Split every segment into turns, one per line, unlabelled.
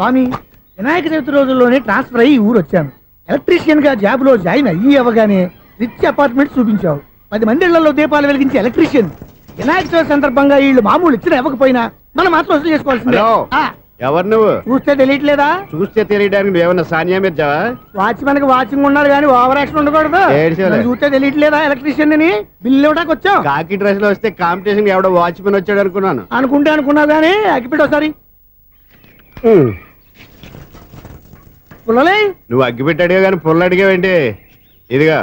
స్వామి, వినాయక చవితి రోజుల్లోనే ట్రాన్స్ఫర్ అయ్యి ఊరు వచ్చాను. ఎలక్ట్రీషియన్ గా జాబ్ లో జాయిన్ అయ్యి అవ్వగానే రిచ్ అపార్ట్మెంట్ చూపించావు. 10 మంది ఇళ్లలో దీపాలు వెలిగించే ఎలక్ట్రీషియన్. వినాయక చవితి సందర్భంగా వీళ్ళు మామూలు ఇచ్చిన ఇవ్వకపోయినా మనం మాత్రం వసూలు చేసుకోవాల్సిందే.
ఎవరు నువ్వు?
చూస్తే తెలియట్లేదా?
చూస్తే తెలియడానికి నువ్వేమన్నా సానియా మీర్జావా?
వాచ్మెన్ కి వాచింగ్ ఉన్నారు కానీ ఓవర్ యాక్షన్ ఉండకూడదు. చూస్తే తెలియట్లేదా ఎలక్ట్రీషియన్ అని? బిల్లు ఇవ్వడానికి వచ్చావు.
కాకి డ్రెస్ లో వస్తే కాంపిటీషన్ ఎవడో వాచ్మెన్ వచ్చాడు అనుకున్నాను.
అనుకున్నావు కానీ అగ్గిపెట్టి ఒకసారి పుల్లలే.
నువ్వు అగ్గిపెట్టి అడిగా కానీ పుల్ల అడిగావేంటి? ఇదిగా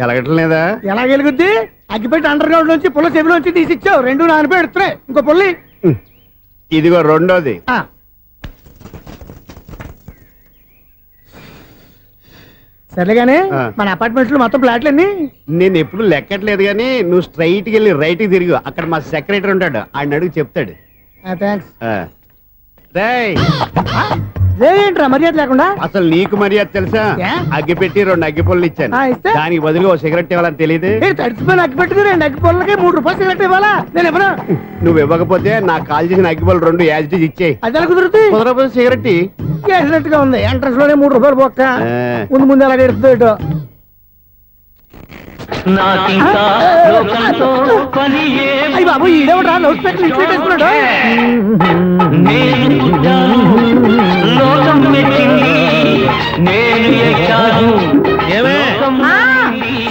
ఎలగట్లేదా?
ఎలా వెలుగుద్ది? అగ్గిపెట్టి అండర్ గ్రౌండ్ నుంచి పుల్ల చెవిలోంచి తీసిచ్చావు. 2 నానిపోయి ఎడుతున్నాయి. ఇంకో పుల్లి
ఇదిగో రెండోది.
సరేగానే మన అపార్ట్మెంట్స్ లో మొత్తం ఫ్లాట్లు అన్ని
నేను ఎప్పుడు లెక్కట్లేదు కానీ నువ్వు స్ట్రైట్ కి వెళ్ళి రైట్ కి తిరిగి అక్కడ మా సెక్రటరీ ఉంటాడు, ఆయన అడుగు చెప్తాడు.
థ్యాంక్స్. ఏంట్రా మర్యాద లేకుండా?
అసలు నీకు మర్యాద తెలుసా? అగ్గి పెట్టి 2 అగ్గి పొల్లు ఇచ్చాను, దానికి బదులుగా 1 సిగరెట్ ఇవ్వాలని తెలియదు.
తడిచిపోయిన అగ్గి పెట్టుకు 2 అగ్గి పొల్లకి 3 రూపాయలు సిగరెట్ ఇవ్వాలా? నేను ఇవ్వను.
నువ్వు ఇవ్వకపోతే నాకు కాల్ చేసిన అగ్గి పొల్లు 2 యాజిటీస్ ఇచ్చేయి.
అది ఎలా కుదురుతుంది?
కుదరపోతే సిగరెట్
చేసినట్టుగా ఉంది. ఎంట్రన్స్ లోనే 3 రూపాయలు పోక్క. ముందు అలా ఎడుతుంది ఇటు. అయ్యి బాబు, ఈడేవడా లౌడ్ స్పీకర్ ఇంట్లో పెట్టేసుకున్నాడు?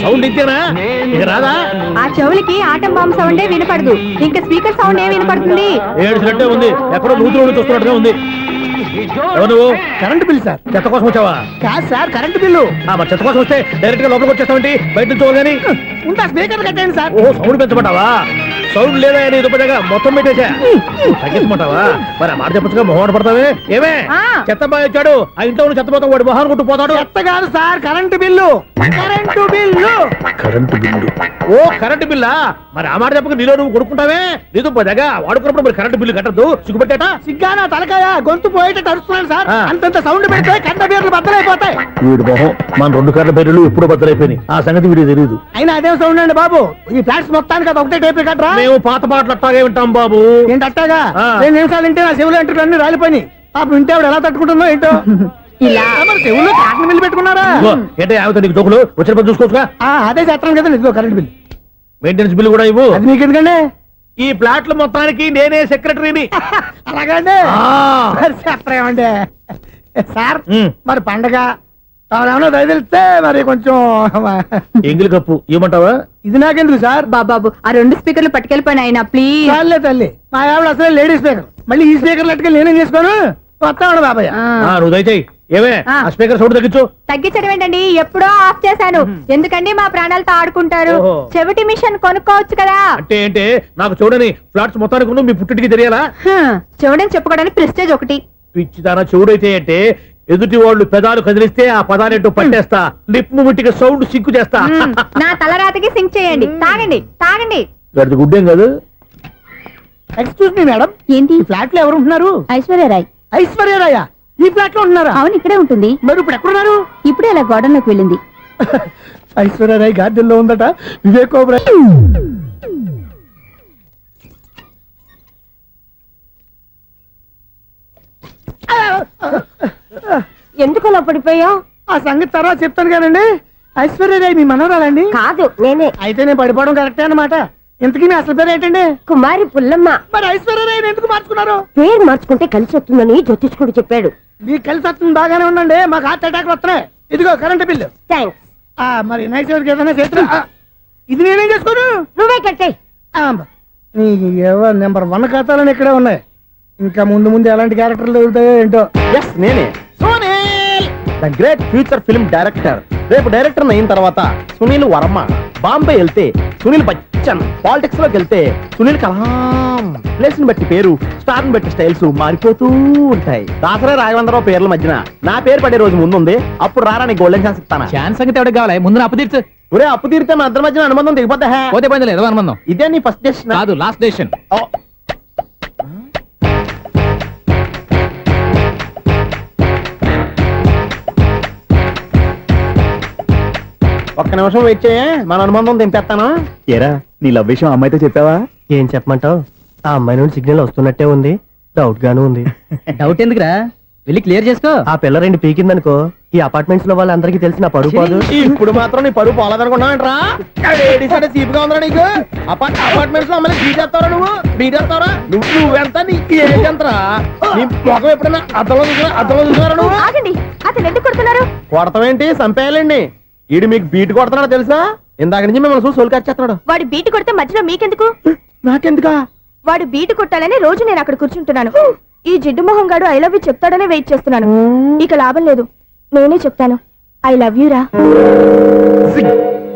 సౌండ్ ఇచ్చారా? ఇక రాదా?
ఆ చెవులకి ఆటం బాంబు సౌండే వినపడదు, ఇంకా స్పీకర్ సౌండ్ ఏ వినపడుతుంది?
ఏడుసినట్టే ఉంది, ఎక్కడో నూతులు చూస్తున్నట్టుగా ఉంది. నువ్వు
కరెంట్ బిల్ సార్.
చెత్త కోసం వచ్చావా?
కాదు సార్, కరెంట్ బిల్లు.
మరి చెత్త కోసం వస్తే డైరెక్ట్ గా లోపలికి వచ్చేస్తావేంటి? బయట నుంచి కానీ
ఉంటా. స్పీకర్ కట్టండి సార్.
ఓ సౌండ్ పెంచమంటావా? సౌండ్ లేదా దుప్పటగా మొత్తం పెట్టేసా తగ్గించమంటావా? మరి ఆ మాట చెప్పచ్చుగా, మొహం పడతావే. ఏమే చెత్త బాగా ఇచ్చాడు, ఆ ఇంట్లో ఉన్న చెత్త పోతాం, వాడు మొహాన్ని కొట్టు పోతాడు.
చెత్త కాదు sir, current bill. Current bill.
Current bill. ఓ కరెంటు బిల్లా? మరి ఆ మాట చెప్పక నీలో నువ్వు కొడుకుంటావే. నీతో పదగా వాడుకున్నప్పుడు మరి కరెంటు బిల్లు కట్టద్దు. సిగ్గుపెట్టేట?
సిగ్గానా తలకాయ? గొంతు పోయేటట్టు అరుస్తున్నాను సార్. అంతంత సౌండ్ పెడితే కరెంట్ బిల్లు బద్దలైపోతాయి.
వీడు మొహం మన 2 కరెంట్ బిల్లులు ఎప్పుడు బద్దలైపోయినాయి. ఆ సంగతి వీడికి తెలియదు.
అయినా అదే సౌండ్ అండి బాబు. ఈ ఫ్లాట్స్ మొత్తానికి అది ఒకటే టైప్ కట్టరా?
మేము పాత పాటలు అట్టాగే వింటాం బాబు.
ఏంటి అట్టాగా? 2 నిమిషాలు వింటే నా చెవులు ఎంటర్ అన్ని రాలిపోయి. పాపం వింటే ఆవిడ ఎలా తట్టుకుంటుందో ఏంటో. ఇలా మరి చెవుల్లో కాటన్ బిల్లు పెట్టుకున్నారా?
ఏంటే ఆమెతో నీకు దోకులు వచ్చిన చూసుకోవచ్చుగా.
అదే చేస్తాను కదా. ఇదిగో కరెంట్ బిల్,
మెయింటెనెన్స్ బిల్లు కూడా ఇవ్వు.
అది మీకు ఎందుకండి?
ఈ ఫ్లాట్ల మొత్తానికి నేనే సెక్రటరీని.
అలాగండి. చెప్పరేమండి సార్. మరి పండగ ఏమన్నా దయదలిస్తే మరి కొంచెం
ఎంగిలి కప్పు ఇవ్వమంటావా?
ఇది నాకెందుకు సార్?
బాబాబు, ఆ 2 స్పీకర్లు పట్టుకెళ్ళిపోయిన ఆయన ప్లీజ్.
చాలే తల్లి, మా ఆవిడ అసలు లేడీ స్పీకర్. మళ్ళీ ఈ స్పీకర్లు అట్టుకెళ్ళి నేనేం చేసుకోను? వస్తాడు బాబాయ్.
నువ్వు దయచేయి. ఏమే ఆ స్పీకర్ సౌండ్ తగ్గించు.
తగ్గించడం ఏంటండి, ఎప్పుడో ఆఫ్ చేశాను. ఎందుకండి మా ప్రాణాలతో ఆడుకుంటారు? చెవిటి మిషన్ కొనుక్కోవచ్చు కదా.
అంటే ఏంటే నాకు చూడని ఫ్లాట్స్ మొత్తానికి మీ పుట్టింటికి తెలియాలా?
చెవుడని చెప్పుకోవడానికి ప్రెస్టేజ్ ఒకటి.
పిచ్చిదానా చెవుడైతే అంటే ఎదుటి వాళ్ళు పెదాలు కదిలిస్తే ఆ పదాలేంటో పట్టేస్తా. లిప్ ముట్టికి సౌండ్ సింకు చేస్తా.
నా తలరాతకి సింక్ చేయండి. తాగండి తాగండి.
గడిచి గుడ్డేం కాదు.
ఎక్స్క్యూజ్ మీ మేడం,
ఏంటి?
ఫ్లాట్ లో ఎవరు ఉంటున్నారు?
ఐశ్వర్యరాయ్.
ఐశ్వర్యరాయ ఈ ఫ్లాట్ లో ఉంటున్నారా?
అవును, ఇక్కడే ఉంటుంది.
మరి ఇప్పుడు ఎక్కడున్నారు?
ఇప్పుడే అలా గోడంలోకి వెళ్ళింది.
ఐశ్వర్యరాయ్ గార్డెన్ లో ఉందట. వివేక్ ఓబెరాయ్.
ఎందుకు అలా పడిపోయావు?
ఆ సంగతి తర్వాత చెప్తాను కానండి. ఐశ్వర్యరాయ్ మీ మనవరాలండి?
కాదు, నేనే.
అయితే నేను పడిపోవడం కరెక్టే అన్నమాట. ఇంతకీ మీ అసలు పేరు ఏంటండి?
కుమారి పుల్లమ్మ.
మరి ఐశ్వర్యరాయ్ ఎందుకు మార్చుకున్నారు?
పేరు మార్చుకుంటే కలిసి వస్తుందని జ్యోతిష్కుడు చెప్పాడు.
మీకు కలిసి వస్తుంది, బాగానే ఉండండి. మాకు హార్ట్ అటాక్ వస్తున్నాయి. ఇదిగో కరెంట్ బిల్లు.
థ్యాంక్స్.
మరి నైట్ ఏదైనా చేతులు ఇది నేనేం చేసుకోను?
నువ్వే కట్టే.
నెంబర్ 1 ఖాతాలని ఇక్కడే ఉన్నాయి. ఇంకా ముందు ముందు ఎలాంటి క్యారెక్టర్లు దొరుకుతాయో ఏంటో.
నేనే the great future film director. రేపు డైరెక్టర్ అయిన తర్వాత సునీల్ వర్మ. బాంబే వెళ్తే సునీల్ బచ్చన్. పాలిటిక్స్ లోకి వెళ్తే సునీల్ కలాం. ప్లేస్ ని బట్టి పేరు, స్టార్ ని బట్టి స్టైల్స్ మారిపోతూ ఉంటాయి. దాసరా రాఘవేంద్రరావు పేర్ల మధ్యన నా పేరు పడే రోజు ముందుంది. అప్పుడు రారా నీ గోల్డెన్ ఛాన్స్ ఇస్తాను.
ఛాన్స్ సంగతి ఎవరికి కావాలి? ముందు అప్పు తీర్చు.
ఒరే అప్పు తీరితే మన ఇద్దరి మధ్యన అనుబంధం దిగిపోతా.
పోతే పోయింది లేదు అనుబంధం.
ఇదే నీ ఫస్ట్ డెస్టినేషన్
కాదు, లాస్ట్ డెసిషన్.
ఒక్క నిమిషం వెయిట్ చేయ, మన అనుబంధం దింపేస్తాను. ఏరా నీ లవ్ విషయం అమ్మాయితో చెప్పావా?
ఏం చెప్పమంటావు? ఆ అమ్మాయి నుండి సిగ్నల్ వస్తున్నట్టే ఉంది.
డౌట్ గాను ఉంది.
డౌట్ ఎందుకురా వెళ్ళి క్లియర్ చేసుకో.
ఆ పిల్ల రెండు పీకిందనుకో ఈ అపార్ట్మెంట్స్ లో వాళ్ళందరికీ తెలిసిన పరుగు పోదు. ఇప్పుడు మాత్రం నీ పరుగు పోలేదనుకున్నావేంట్రా? సీపుగా ఉందా నీకు? అపార్ట్మెంట్స్ లో అమ్మని బీటేస్తావరా నువ్వు? నువ్వెంత నీకు ఏంటంతరా? నీ ముఖం ఎప్పుడైనా అర్థంలో చూసారా నువ్వు?
ఆగండి, అతను ఎందుకు కొడుతున్నారు?
కొడతావేంటి? చంపేయాలండి. ఈడు మీకు బీట్ కొడుతున్నాడు తెలుసా? ఇందాక నుంచి మిమ్మల్ని చూసి సోల్ కచ్చేస్తున్నాడు.
వాడు బీటు కొడితే మధ్యలో మీకెందుకు?
నాకెందుకా?
వాడు బీటు కొట్టాలని రోజు నేను అక్కడ కూర్చుంటున్నాను. ఈ జిడ్డు మొహం గాడు ఐ లవ్ యూ చెప్తాడనే వెయిట్ చేస్తున్నాను. ఇక లాభం లేదు, నేనే చెప్తాను ఐ లవ్ యూ రా.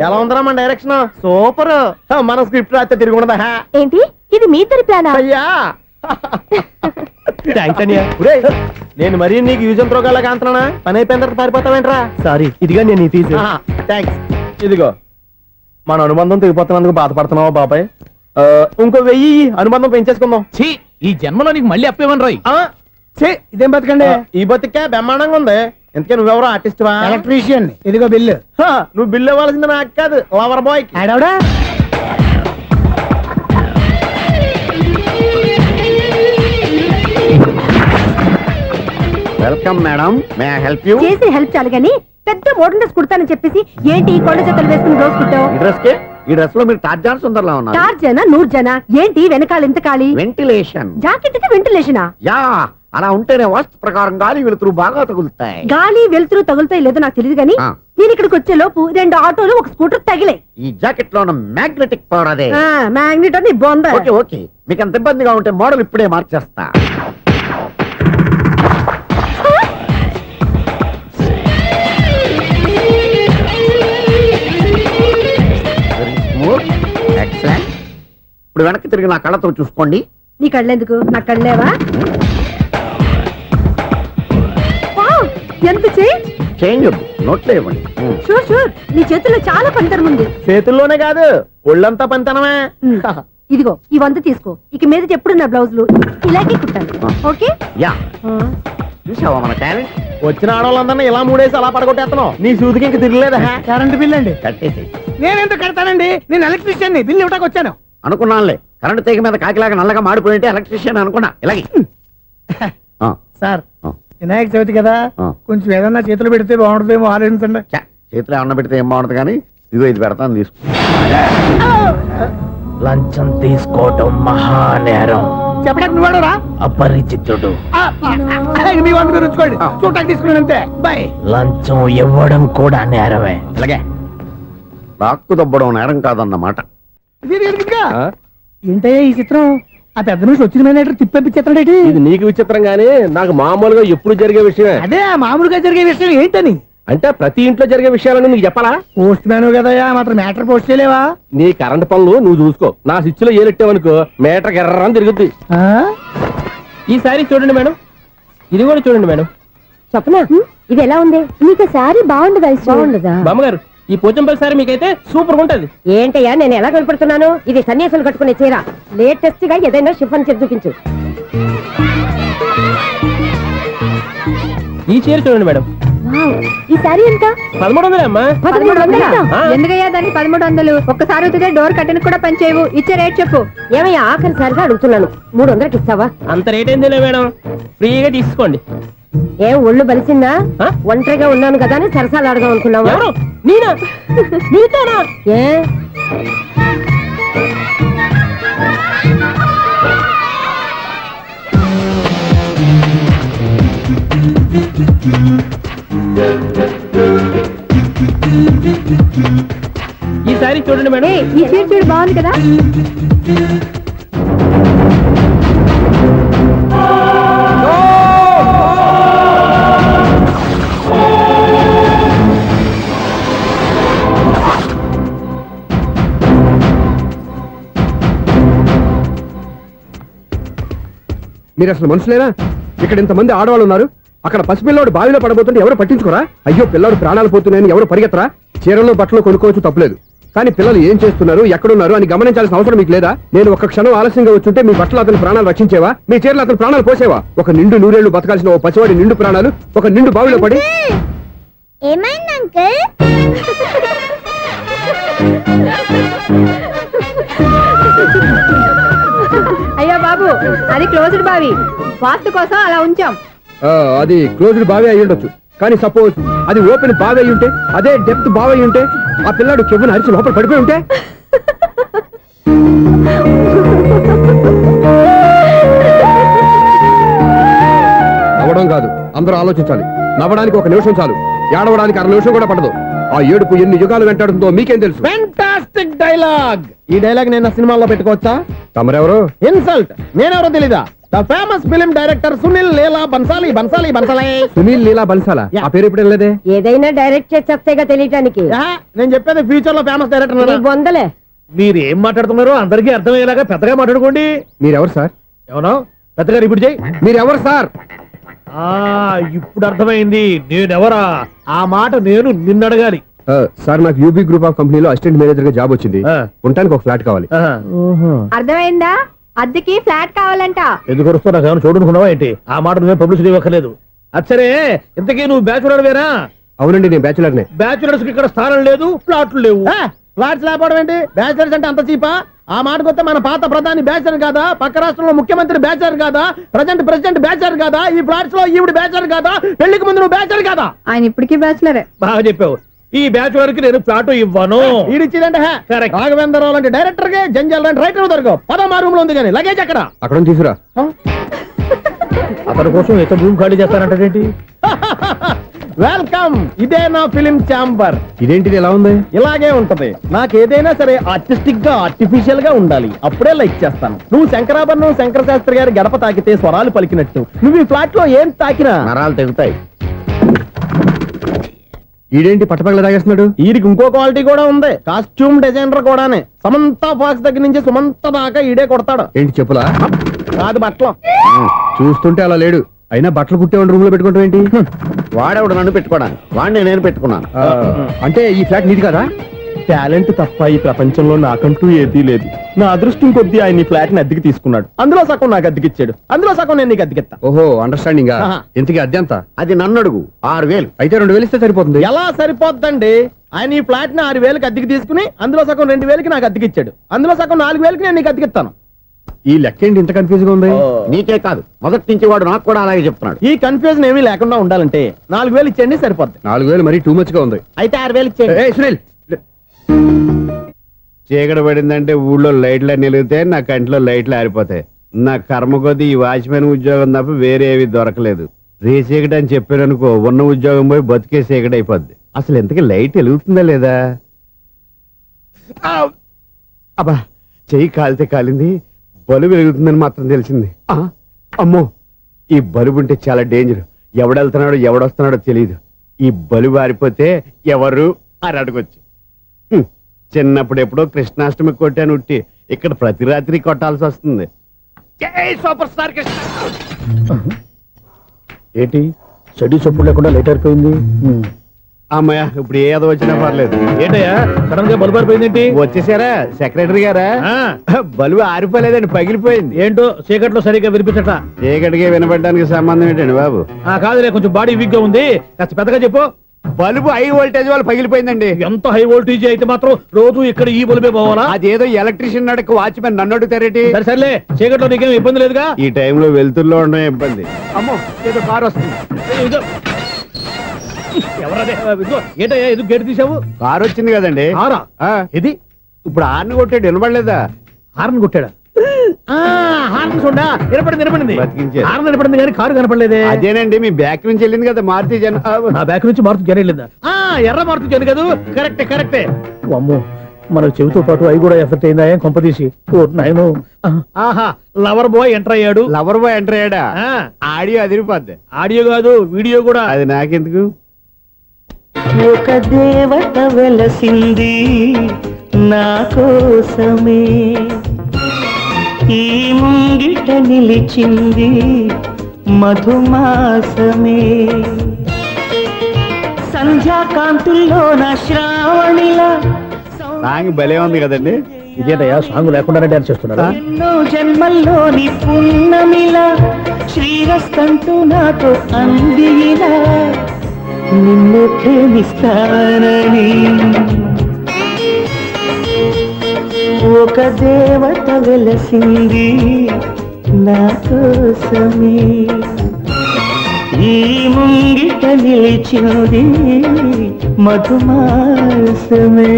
ఎలా ఉందరా మన డైరెక్షన్? సూపర్. మన స్క్రిప్ట్ రాస్తే తిరిగి ఉండదా?
ఏంటి ఇది మీ ఇద్దరి ప్లానా?
అయ్యా థ్యాంక్స్ అనియా. నేను మరీ నీకు యూజ్ ఎంతో గల కాంతనా? పని అయిపోయిన తర్వాత పారిపోతావేంట్రా? సారీ, ఇదిగా నేను తీసి. థ్యాంక్స్. ఇదిగో మన అనుబంధం తెగిపోతున్నందుకు బాధపడుతున్నావా బాబాయ్? ఇంకో 1000 అనుబంధం పెంచేసుకుందాం.
ఛీ, ఈ జన్మలో నీకు మళ్ళీ అప్పేమని రాయి.
ఇదేం బతకండి.
ఈ బతికే బ్రహ్మాండంగా ఉంది. ఎందుకే నువ్వెవరో ఆర్టిస్ట్ వా?
ఎలక్ట్రీషియన్. ఇదిగో బిల్లు.
నువ్వు బిల్లు ఇవ్వాల్సింది నాకు కాదు, లవర్ బాయ్.
ఆడవడా?
Welcome madam, may I help you?
చేసి హెల్ప్ చాలు గాని పెద్ద మోడల్ డ్రెస్ కుడతానని చెప్పేసి ఏంటి కొండ జతలు వేసుకుని రోజు కుట్టావు?
ఈ డ్రెస్ కి, ఈ డ్రెస్ లో మీరు టార్జాన్ సుందర్లా ఉన్నారు.
4 జన 100 జన ఏంటి వెనకాల ఎంత ఖాళీ?
వెంటిలేషన్.
జాకెట్ కి వెంటిలేషనా?
యా, అలా ఉంటేనే వాస్తు ప్రకారం గాలి వెలుతురు బాగా తగులుతాయి.
గాలి వెలుతురు తగులుతాయి లేదో నాకు తెలియదు గాని
ఆ.
నేను ఇక్కడికి వచ్చే లోపు 2 ఆటోలు ఒక స్కూటర్ తగిలే.
ఈ జాకెట్ లో ఉన్న మ్యాగ్నెటిక్ పవర్ అదే.
మ్యాగ్నెట్ అని బొంద.
ఓకే ఓకే, మీకు అంత ఇబ్బందిగా ఉంటే మోడల్ ఇప్పుడే మార్చేస్తా. ఎక్సలెంట్. ఇప్పుడు వెనక్కి తిరిగి నా కళ్ళతో చూసుకోండి.
నీ కళ్ళెందుకు? నా కళ్ళేవా? వావ్, ఎంత చేంజ్.
చేంజ్ వద్దు, నోట్లో ఇవ్వండి.
షూర్ షూర్, నీ చేతుల్లో చాలా పంతరం ఉంది.
చేతుల్లోనే కాదు ఒళ్ళంతా పంతనమే.
ఇదిగో ఈ 100 తీసుకో. ఇక మీద ఎప్పుడు నా బ్లౌజులు ఇలాగే కుట్టాను. ఓకే?
యా, చూసావా మన టాలెంట్?
వచ్చిన ఆడవాళ్ళందరినీ ఇలా మూడేసి అలా పడగొట్టేస్తున్నావు. నీ సూదికి ఇంక తిరగలేదా?
కరెంట్ బిల్ అండి.
కట్టేసి.
నేనెంత కడతానండి? నేను ఎలక్ట్రీషియన్ ని. బిల్లు ఇవ్వడానికి వచ్చాను.
అనుకున్నానులే, కరెంట్ తీగ మీద కాకిలాగా నల్లగా మాడిపోయింటే ఎలక్ట్రీషియన్ అనుకున్నా. ఇలాగే
సార్, వినాయక చవితి కదా, కొంచెం ఏదన్నా చేతులు పెడితే బాగుంటుందేమో ఆలోచించండి.
చేతిలో అన్న పెడితే ఏం బాగుంటుంది కానీ ఇదిగో ఇది పెడతాను, తీసుకో.
లంచం తీసుకోవటం మహానేరం.
చెప్పడానికి నువ్వాడరా?
అపరిచితుడు.
మీ 100 మీరు ఉంచుకోండి, చూడటానికి తీసుకున్నాను అంతే. బాయ్.
లంచం ఇవ్వడం కూడా నేరమే.
ఇలాగే రాక్కు దబ్బడం నేరం కాదన్నమాట.
ఏంటయ్యా ఈ చిత్రం? ఆ పెద్ద నుంచి వచ్చిన మేనేటర్ తిప్పించేస్తాడేటి?
ఇది నీకు విచిత్రం గానీ నాకు మామూలుగా ఎప్పుడు జరిగే విషయమే.
అదే మామూలుగా జరిగే విషయం ఏంటని?
అంటే ప్రతి ఇంట్లో జరిగే విషయాలని నీకు చెప్పాలా?
పోస్ట్ మ్యాన్ కదయ్యా, మాత్రం మ్యాటర్ పోస్ట్ చేయలేవా?
నీ కరెంట్ పనులు నువ్వు చూసుకో. నా స్విచ్ లో ఏలెట్టావనుకో మీటర్ ఎర్రని తిరుగుద్ది. ఈసారి చూడండి మేడం, ఇది కూడా చూడండి మేడం.
చెప్పనా, ఇది ఎలా ఉంది? నీకు సారీ బాగుండదా? బాగుండదా?
బామ్మగారు, ఈ పోచంపల్లి సారీ మీకైతే సూపర్ ఉంటది.
ఏంటయ్యా నేను ఎలా కనపడుతున్నాను? ఇది సన్యాసులు కట్టుకునే చీర. లేటెస్ట్ గా ఏదైనా షిఫన్ చేసి చూపించు.
ఈ చీర చూడండి మేడం.
ఈ సారీ ఎంత?
1300 అమ్మా.
1300? ఎందుకయ్యా దానికి 1300? ఒక్కసారి అవుతుందే డోర్ కట్టెన్ కూడా పనిచేయవు. ఇచ్చే రేట్ చెప్పు. ఏమయ్యా ఆఖరిసారిగా అడుగుతున్నాను, 300కి ఇస్తావా?
అంత రేట్ ఏందిలే మేడం, ఫ్రీగా తీసుకోండి.
ఏం ఒళ్ళు బలిసిందా? ఒంటరిగా ఉన్నాను కదా అని సరసాలు అడదాం అనుకున్నావా?
ఎవరు? నేనా? నీతోనా?
ఏ
ఈ సారీ చూడండి మేడం.
ఈ చీర చూడు, బాగుంది కదా?
మీరు అసలు మనుషులేనా? ఇక్కడ ఇంతమంది ఆడవాళ్ళు ఉన్నారు, అక్కడ పసిపిల్లాడు బావిలో పడబోతుంటే ఎవరు పట్టించుకోరా? అయ్యో పిల్లాడు ప్రాణాలు పోతున్నాయని ఎవరు పరిగెత్తరా? చీరలో బట్టలు కొనుక్కోవచ్చు, తప్పులేదు. కానీ పిల్లలు ఏం చేస్తున్నారు, ఎక్కడున్నారు అని గమనించాల్సిన అవసరం మీకు లేదా? నేను ఒక్క క్షణం ఆలస్యంగా వచ్చుంటే మీ బట్టలు అతని ప్రాణాలు రక్షించేవా? మీ చీరలు అతని ప్రాణాలు పోసేవా? ఒక నిండు 100 ఏళ్లు బతకాల్సిన ఓ పసివాడి నిండు ప్రాణాలు ఒక నిండు బావిలో పడి.
ఏమైంది అంకుల్? అయ్యో బాబు,
అది క్లోజ్డ్ బావి వాస్తు కోసం అలా ఉంచాం.
అది క్లోజ్డ్ బావి అయి ఉండొచ్చు, కానీ సపోజ్ అది ఓపెన్ బావి అయి ఉంటే, అదే డెప్త్ బావి అయి ఉంటే, ఆ పిల్లాడు కెవ్వును అరిచి లోపల పడిపోయి ఉంటే. నవ్వడం కాదు, అందరూ ఆలోచించాలి. నవ్వడానికి 1 నిమిషం చాలు, ఏడవడానికి 1/2 నిమిషం కూడా పడదు. ఆ ఏడుపు ఎన్ని యుగాలు వెంటాడుతుందో మీకేం తెలుసు?
Fantastic dialogue. ఈ డైలాగ్ నేను నా సినిమాలో పెట్టుకోవచ్చా?
తమరెవరు?
ఇన్సల్ట్. నేనెవరో తెలీదా? The famous film director Sunil Leela Bansali. Bansali Bansali
Sunil Leela బన్సాలా? ఆ పేరు ఇప్పుడు వెళ్ళలేదే.
ఏదైనా డైరెక్ట్ చేసేస్తేగా తెలియటానికి.
నేను చెప్పేది ఫ్యూచర్ లో ఫేమస్ డైరెక్టర్.
బొందలే.
మీరు ఏం మాట్లాడుతున్నారో అందరికీ అర్థమయ్యేలాగా పెద్దగా మాట్లాడుకోండి.
మీరెవరు సార్?
ఎవరో పెద్దగా రిపీట్ చేయి.
మీరెవరు సార్?
ఇప్పుడు అర్థమైంది నేనెవరా. ఆ మాట నేను నిన్ను అడగాలి.
సార్, నాకు యూబీ గ్రూప్ ఆఫ్ కంపెనీలో అసిస్టెంట్ మేనేజర్ గా జాబ్ వచ్చింది. ఉండటానికి ఒక ఫ్లాట్ కావాలి.
అర్థమైందా? అద్దెకి ఫ్లాట్ కావాలంట.
ఎందుకు వస్తున్నా ఏమైనా చూడనుకున్నావా ఏంటి? ఆ మాట నువ్వే పబ్లిసిటీ ఇవ్వక్కర్లేదు. అచ్చరే, ఇంతకీ నువ్వు బ్యాచులర్ వేరా?
అవునండి, నేను బ్యాచులర్నే.
బ్యాచులర్స్ కి ఇక్కడ స్థానం లేదు, ఫ్లాట్లు లేవు.
ఫ్లాట్స్ లేకపోవడం ఏంటి? బ్యాచిలర్స్ అంటే అంత చీపా? ఆ మాటకొస్తే మన పాత ప్రధాని బ్యాచర్ కాదా? పక్క రాష్ట్రంలో ముఖ్యమంత్రి బ్యాచర్ కాదా? ప్రెసిడెంట్ బ్యాచర్ కాదా? ఈ ఫ్లాట్స్ లో ఈవిడ బ్యాచర్ కాదా? పెళ్లికి ముందు నువ్వు బ్యాచర్ కాదా?
ఆయన ఇప్పటికీ బ్యాచులరే.
బాగా చెప్పావు. ఈ బ్యాచులర్ కి నేను ఫ్లాట్ ఇవ్వను.
ఈడిచ్చిందంటే రాఘవేంద్రరావు లాంటి డైరెక్టర్ కి, జంజాల్ లాంటి రైటర్ దొరకవు. పదమా రూమ్ లో ఉంది కానీ లగేజ్ అక్కడ.
అక్కడ తీసుకురా.
అతని కోసం ఎంత రూమ్ ఖాళీ చేస్తానంటే
వెల్కమ్. ఇదే నా ఫిలిం ఛాంబర్.
ఇదేంటిది ఎలా ఉంది?
ఇలాగే ఉంటది. నాకు ఏదైనా సరే ఆర్టిస్టిక్ గా, ఆర్టిఫిషియల్ గా ఉండాలి. అప్పుడే లైక్ చేస్తాను. నువ్వు శంకరాభరణం శంకర శాస్త్రి గారి గడప తాకితే స్వరాలు పలికినట్టు నువ్వు ఈ ఫ్లాట్ లో ఏం తాకినా
నరాలు తెగుతాయి.
ఈడేంటి పట్టపగల తాగేస్తున్నాడు?
వీరికి ఇంకో క్వాలిటీ కూడా ఉంది. కాస్ట్యూమ్ డిజైనర్ కూడానే. సమంత ఫాక్స్ దగ్గర నుంచి సుమంత దాకా ఈడే కొడతాడు.
ఏంటి చెప్పులా?
కాదు బట్టలు.
చూస్తుంటే అలా లేడు. అయినా బట్టలు కుట్టేవాడి రూమ్ లో పెట్టుకుంటాం ఏంటి?
వాడేవాడు నన్ను పెట్టుకోవడానికి, వాడిని నేను పెట్టుకున్నాను.
అంటే ఈ ఫ్లాట్ నీది కదా?
టాలెంట్ తప్ప ఈ ప్రపంచంలో నాకంటూ ఏదీ లేదు. నా అదృష్టం కొద్దీ ఆయన ఈ ఫ్లాట్ ని అద్దెకి తీసుకున్నాడు. అందులో సగం నాకు అద్దెకిచ్చాడు, అందులో సగం నేను నీకు అద్దెకిస్తా.
ఓహో, అండర్స్టాండింగ్.
ఆహా.
ఇంతకీ అద్దె ఎంత?
అది నన్ను అడుగు. 6,000.
అయితే 2,000 ఇస్తే సరిపోతుంది.
ఎలా సరిపోద్దండి? ఆయన ఈ ఫ్లాట్ ని 6,000కి అద్దెకి తీసుకుని అందులో సగం 2,000కి నాకు అద్దెకిచ్చాడు. అందులో సగం 4,000కి నేను నీకు అద్దెకిస్తాను.
ఈ లెక్క ఏంటి ఇంత కన్ఫ్యూజ్ గా ఉంది?
నీకే కాదు, మొదటి నుంచి వాడు నాకు కూడా అలాగే చెప్తున్నాడు.
ఈ కన్ఫ్యూజన్ ఏమీ లేకుండా ఉండాలంటే 4,000 ఇచ్చేయండి, సరిపోద్ది.
4,000 మరీ టూ మచ్ గా ఉంది.
అయితే 6,000 ఇచ్చేయండి.
ఏయ్ సునీల్,
చీకటి పడిందంటే ఊళ్ళో లైట్లు అన్ని వెలిగితే నా కంటిలో లైట్లు ఆరిపోతాయి. నా కర్మ కొద్దీ ఈ వాచ్మెన్ ఉద్యోగం తప్ప వేరే ఏవి దొరకలేదు. రేచీకటి అని చెప్పారనుకో, ఉన్న ఉద్యోగం పోయి బతికే చీకటి అయిపోద్ది. అసలు ఎంతకీ లైట్ వెలుగుతుందా లేదా? అబ్బా, చెయ్యి కాలితే కాలింది, బలుబు వెలుగుతుందని మాత్రం తెలిసింది. అమ్మో, ఈ బలుబు ఉంటే చాలా డేంజర్. ఎవడెళ్తున్నాడో ఎవడొస్తున్నాడో తెలియదు. ఈ బలుబు ఆరిపోతే ఎవరు అని అడగొచ్చు. చిన్నప్పుడు ఎప్పుడో కృష్ణాష్టమి కొట్టాను ఉట్టి, ఇక్కడ ప్రతి రాత్రి కొట్టాల్సి వస్తుంది. జై సూపర్ స్టార్ కృష్ణ.
ఏంటి చెడు చప్పుడు లేకుండా లేట్ అయిపోయింది.
అమ్మయ్య, ఇప్పుడు ఏదో వచ్చినా పర్లేదు.
ఏంటయ్యా సడన్ గా బల్బు ఆరిపోయిందేంటి?
వచ్చేసారా సెక్రటరీ గారా?
ఆ,
బలుబు ఆరిపోలేదండి, పగిలిపోయింది.
ఏంటో చీకట్లో సరిగ్గా వినిపించట.
చీకటికి వినపడడానికి సంబంధం ఏంటండి బాబు?
కాదులే, కొంచెం బాడీ వీక్ గా ఉంది, కాస్త పెద్దగా చెప్పు.
బల్బు హై వోల్టేజ్ వల్ల పగిలిపోయిందండి.
ఎంత హై వోల్టేజ్ అయితే మాత్రం రోజు ఇక్కడ ఈ బల్బే పోవాలా?
అదేదో ఎలక్ట్రీషియన్ అడగ వాచ్మెన్ నన్ను అడుగుతారేటి?
సరే సర్లే, చీకట్లో నీకేం ఇబ్బంది లేదుగా?
ఈ టైంలో వెళ్తుల్లో ఉండడం ఇబ్బంది. అమ్మో, ఏదో కారు వస్తుంది.
ఇదో. ఎవరదే? ఇదిగో, ఏంటయ్యా ఎందుకు గేటు తీసావు?
కారు వచ్చింది కదండి.
ఆరా
ఆ,
ఇది
ఇప్పుడు ఆర్ని కొట్టాడు, వినపడలేదా?
హార్న్ కొట్టాడా? హార్న్ చూడా వినపడింది.
బతికించారు.
హార్న్ వినపడింది కానీ కారు కనపడలేదే.
అదేనండి, మీ బ్యాక్ నుంచి వెళ్ళింది కదా మారుతి జన.
నా బ్యాక్ నుంచి మారుతు జన వెళ్ళిందా? ఎర్ర మారుతు జన కదా? కరెక్టే. అమ్మో, మన చెవితో పాటు అవి కూడా ఎఫెక్ట్ అయిందా? ఏం కొంపదీసి నాయను. ఆహా, లవర్ బాయ్ ఎంటర్ అయ్యాడు.
లవర్ బాయ్ ఎంటర్ అయ్యాడా? ఆడియో అదిరిపోద్ది.
ఆడియో కాదు, వీడియో కూడా.
అది నాకెందుకు?
ఒక దేవత వెలసింది నా కోసమే, ఈ ముంగిట నిలిచింది మధుమాసమే, సంధ్యాకాంతుల్లో నా శ్రావణిలా
సాంగ్ భలే ఉంది కదండి.
ఇదేటయ్యా సాంగ్ లేకుండానే డాన్స్ చేస్తున్నారా?
ఎన్నో జన్మల్లోని పున్నమిలా శ్రీరస్తంటూ నాతో అందిలా నిన్ను ప్రేమిస్తానని, ఒక దేవత వెలసింది నా కోసమే ఈ ముంగిట నిలిచింది మధుమాసమే.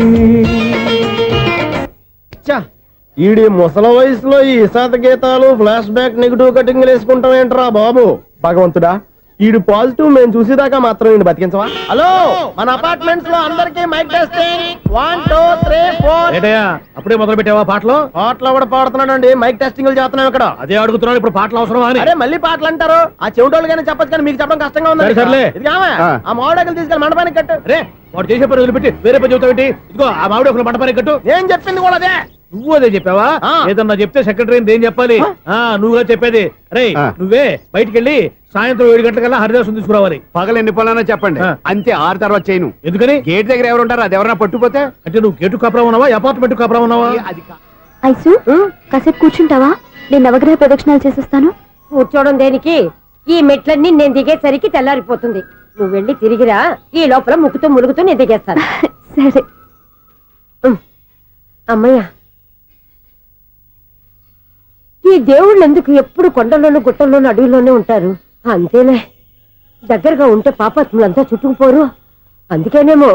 ఈడి ముసల వయసులో ఈ ఇసాత గీతాలు ఫ్లాష్ బ్యాక్ నెగిటివ్ కటింగ్ వేసుకుంటాం ఏంట్రా బాబు. భగవంతుడా, ఈడు పాజిటివ్ మేము చూసేదాకా మాత్రం ఈయన బతికించవా. హలో, మన అపార్ట్మెంట్స్ లో అందరికీ మైక్ టెస్టింగ్ 1 2 3 4.
ఏంటయ్యా అప్పుడే మొదలు పెట్టావా పాటలు?
పాటలు కూడా పాడుతున్నాడు అండి, మైక్ టెస్టింగ్ చేస్తున్నాం ఇక్కడ.
అదే అడుగుతున్నాడు, ఇప్పుడు పాటలు అవసరమా అని.
అరే మళ్ళీ పాటలు అంటారు, ఆ చెవిటోళ్ళు కానీ చెప్పచ్చు కానీ మీకు చెప్పడం కష్టంగా ఉంది.
సరే, సర్లే.
ఇది ఆమె, ఆ మామిడాకులు తీసుకెళ్ళి మండపానికి కట్టు.
రే వాడు చేసే పని వదిలిపెట్టి వేరే పని చెబుతావేంటి? ఇదిగో ఆ మామిడి ఒకరు మంటపానికి కట్టు.
నేను చెప్పింది కూడా అదే.
నువ్వు అదే చెప్పావా?
ఆ.
ఏదన్నా చెప్తే సెక్రటరీని ఏం చెప్పాలి? నువ్వుగా చెప్పేది. రే
ఆ.
నువ్వే బయటికి వెళ్ళి సాయంత్రం 7 గంటలకల్లా హరిదాసం తీసుకురావాలి.
పగలు ఎన్ని పనులన్నా చెప్పండి,
ఆ.
అంతే. 6 తర్వాత చేయను.
ఎందుకని?
గేట్ దగ్గర ఎవరు ఉంటారు, అది ఎవరన్నా పట్టుపోతే
అంటే నువ్వు గేటు కాపురం ఉన్నావా, అపార్ట్మెంట్ కాపురం ఉన్నావా?
అది
ఐసు కాసేపు కూర్చుంటావా? నేను నవగ్రహ ప్రదక్షిణాలు చేసేస్తాను.
కూర్చోవడం దేనికి? ఈ మెట్లన్నీ నేను దిగేసరికి తెల్లారిపోతుంది. నువ్వు వెళ్ళి తిరిగిరా, ఈ లోపల ముక్కుతూ ములుగుతూ నేను దిగేస్తాను.
సరే.
అమ్మయ్య, ఈ దేవుళ్ళు ఎందుకు ఎప్పుడు కొండల్లోనూ గుట్టల్లోనూ అడవిలోనే ఉంటారు? అంతేలే, దగ్గరగా ఉంటే పాపాత్ములంతా చుట్టుకుపోరు. అందుకేనేమో.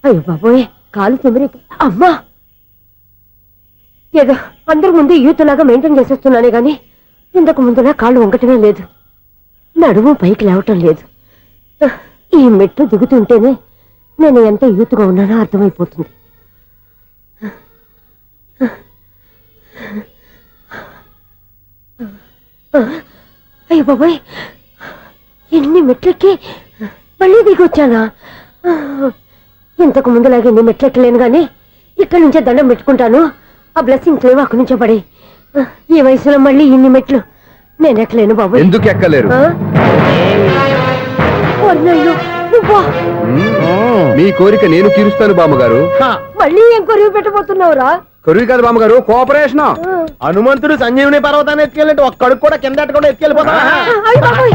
అయ్యో బాబోయ్, కాలు తిమిరి. అమ్మా, ఏదో అందరి ముందు యూత్లాగా మెయింటైన్ చేసేస్తున్నానే గాని ఇంతకు ముందులా కాళ్ళు వంకటమే లేదు, నడుము పైకి లేవటం లేదు. ఈ మెట్లు దిగుతుంటేనే నేను ఎంత యూత్గా ఉన్నానో అర్థమైపోతుంది. అయ్యో బాబాయ్, ఎన్ని మెట్లెక్కి మళ్ళీ దిగొచ్చానా? ఇంతకు ముందులాగే ఎన్ని మెట్లెక్కలేను గాని ఇక్కడి నుంచే దండం పెట్టుకుంటాను. ఆ బ్లెస్సింగ్ లేవు అక్కడి నుంచే పడి. ఈ వయసులో మళ్ళీ ఇన్ని మెట్లు నేను ఎక్కలేను బాబు.
ఎందుకు ఎక్కలేరు?
నువ్వా?
మీ కోరిక నేను తీరుస్తాను బామ్మగారు.
మళ్ళీ ఏం కొరివి పెట్టబోతున్నావురా?
కొరివి కాదు బామ్మగారు, కోఆపరేషన్.
హనుమంతుడు సంజీవుని పర్వతాన్ని ఎత్తుకెళ్ళి ఒక్కడికి కూడా కింద కూడా ఎత్తుకెళ్ళిపోతా.
అయ్య బాబోయ్.